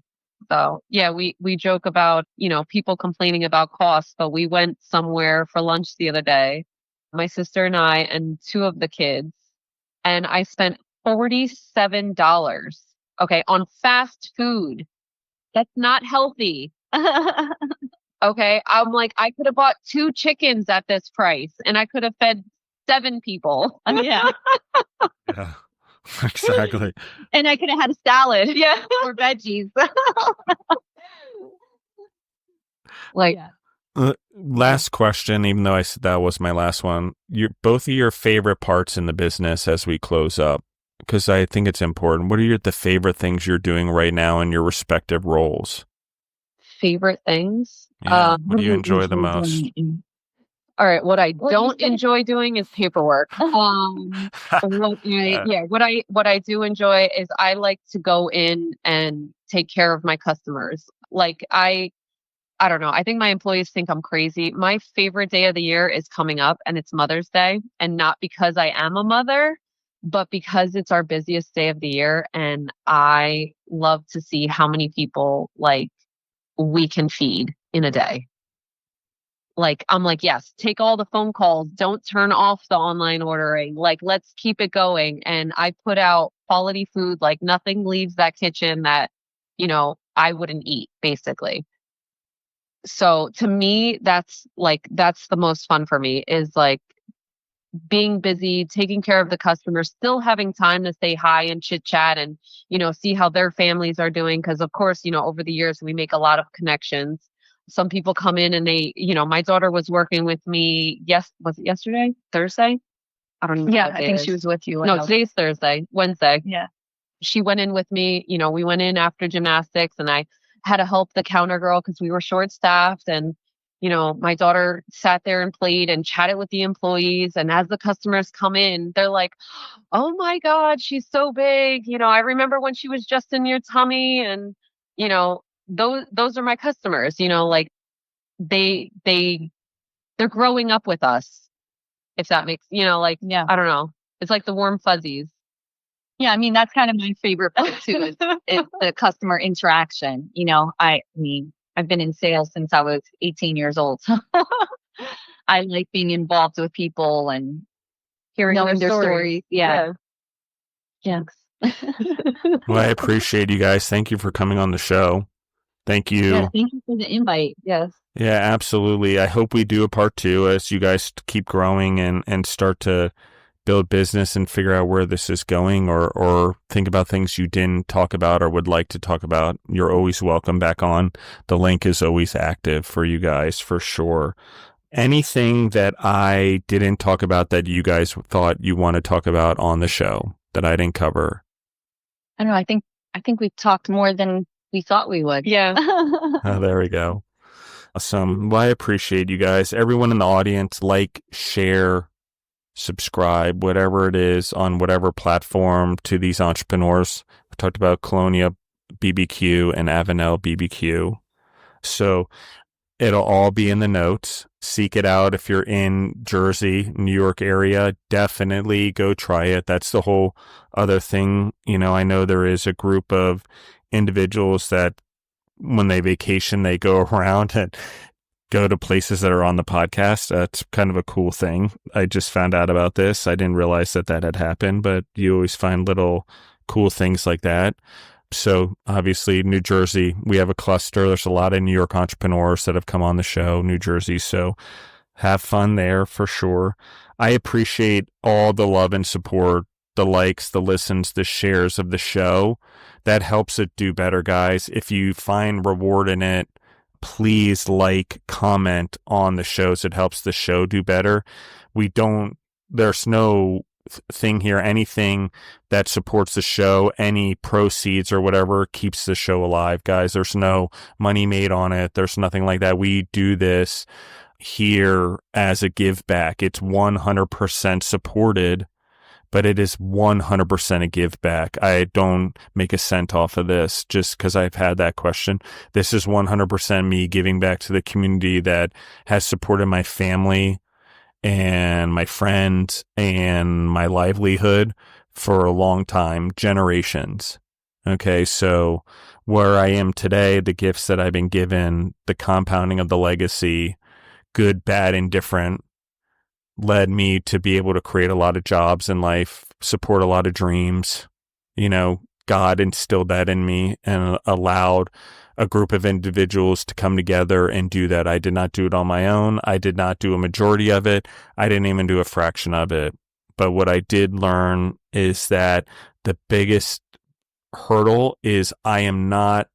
yeah, we joke about, people complaining about costs, but we went somewhere for lunch the other day, my sister and I and 2 of the kids, and I spent $47, okay, on fast food. That's not healthy. Okay, I'm like, I could have bought 2 chickens at this price, and I could have fed 7 people. Yeah. Yeah, exactly. And I could have had a salad. Yeah. Or veggies. Last question, even though I said that was my last one. Both of your favorite parts in the business as we close up, because I think it's important. What are the favorite things you're doing right now in your respective roles? Favorite things? Yeah. What do you enjoy the most? All right, what I don't enjoy doing is paperwork. What I do enjoy is I like to go in and take care of my customers. Like I don't know. I think my employees think I'm crazy. My favorite day of the year is coming up, and it's Mother's Day, and not because I am a mother, but because it's our busiest day of the year, and I love to see how many people we can feed in a day. I'm like, yes, take all the phone calls. Don't turn off the online ordering. Let's keep it going. And I put out quality food. Nothing leaves that kitchen that, I wouldn't eat, basically. So to me, that's the most fun for me is being busy, taking care of the customers, still having time to say hi and chit chat and, see how their families are doing. Cause of course, over the years, we make a lot of connections. Some people come in and they, my daughter was working with me. Was it yesterday? Thursday? I don't know. Yeah, I think she was with you. No, today's Thursday, Wednesday. Yeah. She went in with me. We went in after gymnastics and I had to help the counter girl because we were short staffed. And, my daughter sat there and played and chatted with the employees. And as the customers come in, they're like, "Oh my God, she's so big. I remember when she was just in your tummy." And, those are my customers, they're growing up with us, if that makes, yeah. I don't know. It's like the warm fuzzies. Yeah. I mean, that's kind of my favorite part too, is the customer interaction. I've been in sales since I was 18 years old. So I like being involved with people and knowing their stories. Yeah. Yeah. Well, I appreciate you guys. Thank you for coming on the show. Thank you. Yeah, thank you for the invite. Yes. Yeah, absolutely. I hope we do a part 2 as you guys keep growing and start to build business and figure out where this is going or think about things you didn't talk about or would like to talk about. You're always welcome back on. The link is always active for you guys for sure. Anything that I didn't talk about that you guys thought you want to talk about on the show that I didn't cover? I don't know. I think we talked more than we thought we would. Yeah. Oh, there we go. Awesome. Well, I appreciate you guys. Everyone in the audience, share, subscribe, whatever it is on whatever platform to these entrepreneurs. We talked about Colonia BBQ and Avenel BBQ. So it'll all be in the notes. Seek it out if you're in Jersey, New York area. Definitely go try it. That's the whole other thing. I know there is a group of individuals that when they vacation, they go around and go to places that are on the podcast. That's kind of a cool thing. I just found out about this. I didn't realize that had happened, but you always find little cool things like that. So obviously New Jersey, we have a cluster. There's a lot of New York entrepreneurs that have come on the show, New Jersey. So have fun there for sure. I appreciate all the love and support, the likes, the listens, the shares of the show. That helps it do better, guys. If you find reward in it, please comment on the shows. It helps the show do better. There's no thing here. Anything that supports the show, any proceeds or whatever, keeps the show alive, guys. There's no money made on it. There's nothing like that. We do this here as a give back. It's 100% supported, but it is 100% a give back. I don't make a cent off of this just because I've had that question. This is 100% me giving back to the community that has supported my family and my friends and my livelihood for a long time, generations. Okay, so where I am today, the gifts that I've been given, the compounding of the legacy, good, bad, indifferent, led me to be able to create a lot of jobs in life, support a lot of dreams. You know, God instilled that in me and allowed a group of individuals to come together and do that. I did not do it on my own. I did not do a majority of it. I didn't even do a fraction of it. But what I did learn is that the biggest hurdle is I am not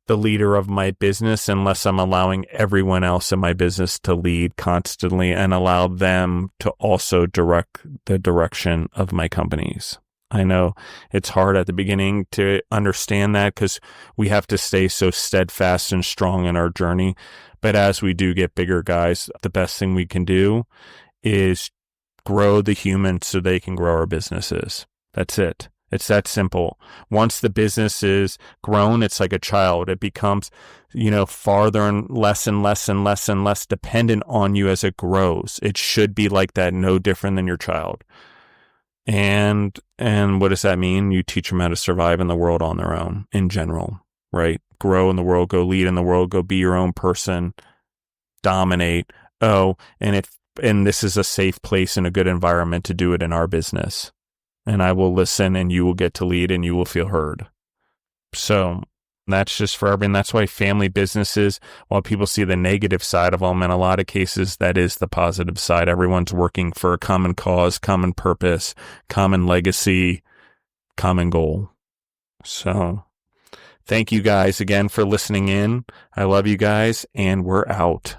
the leader of my business unless I'm allowing everyone else in my business to lead constantly and allow them to also direct the direction of my companies. I know it's hard at the beginning to understand that because we have to stay so steadfast and strong in our journey. But as we do get bigger, guys, the best thing we can do is grow the humans so they can grow our businesses. That's it. It's that simple. Once the business is grown, it's like a child. It becomes, farther and less and less and less and less dependent on you as it grows. It should be like that, no different than your child. And what does that mean? You teach them how to survive in the world on their own in general, right? Grow in the world, go lead in the world, go be your own person, dominate. And this is a safe place and a good environment to do it in our business. And I will listen and you will get to lead and you will feel heard. So that's just for everyone. That's why family businesses, while people see the negative side of them, in a lot of cases, that is the positive side. Everyone's working for a common cause, common purpose, common legacy, common goal. So thank you guys again for listening in. I love you guys and we're out.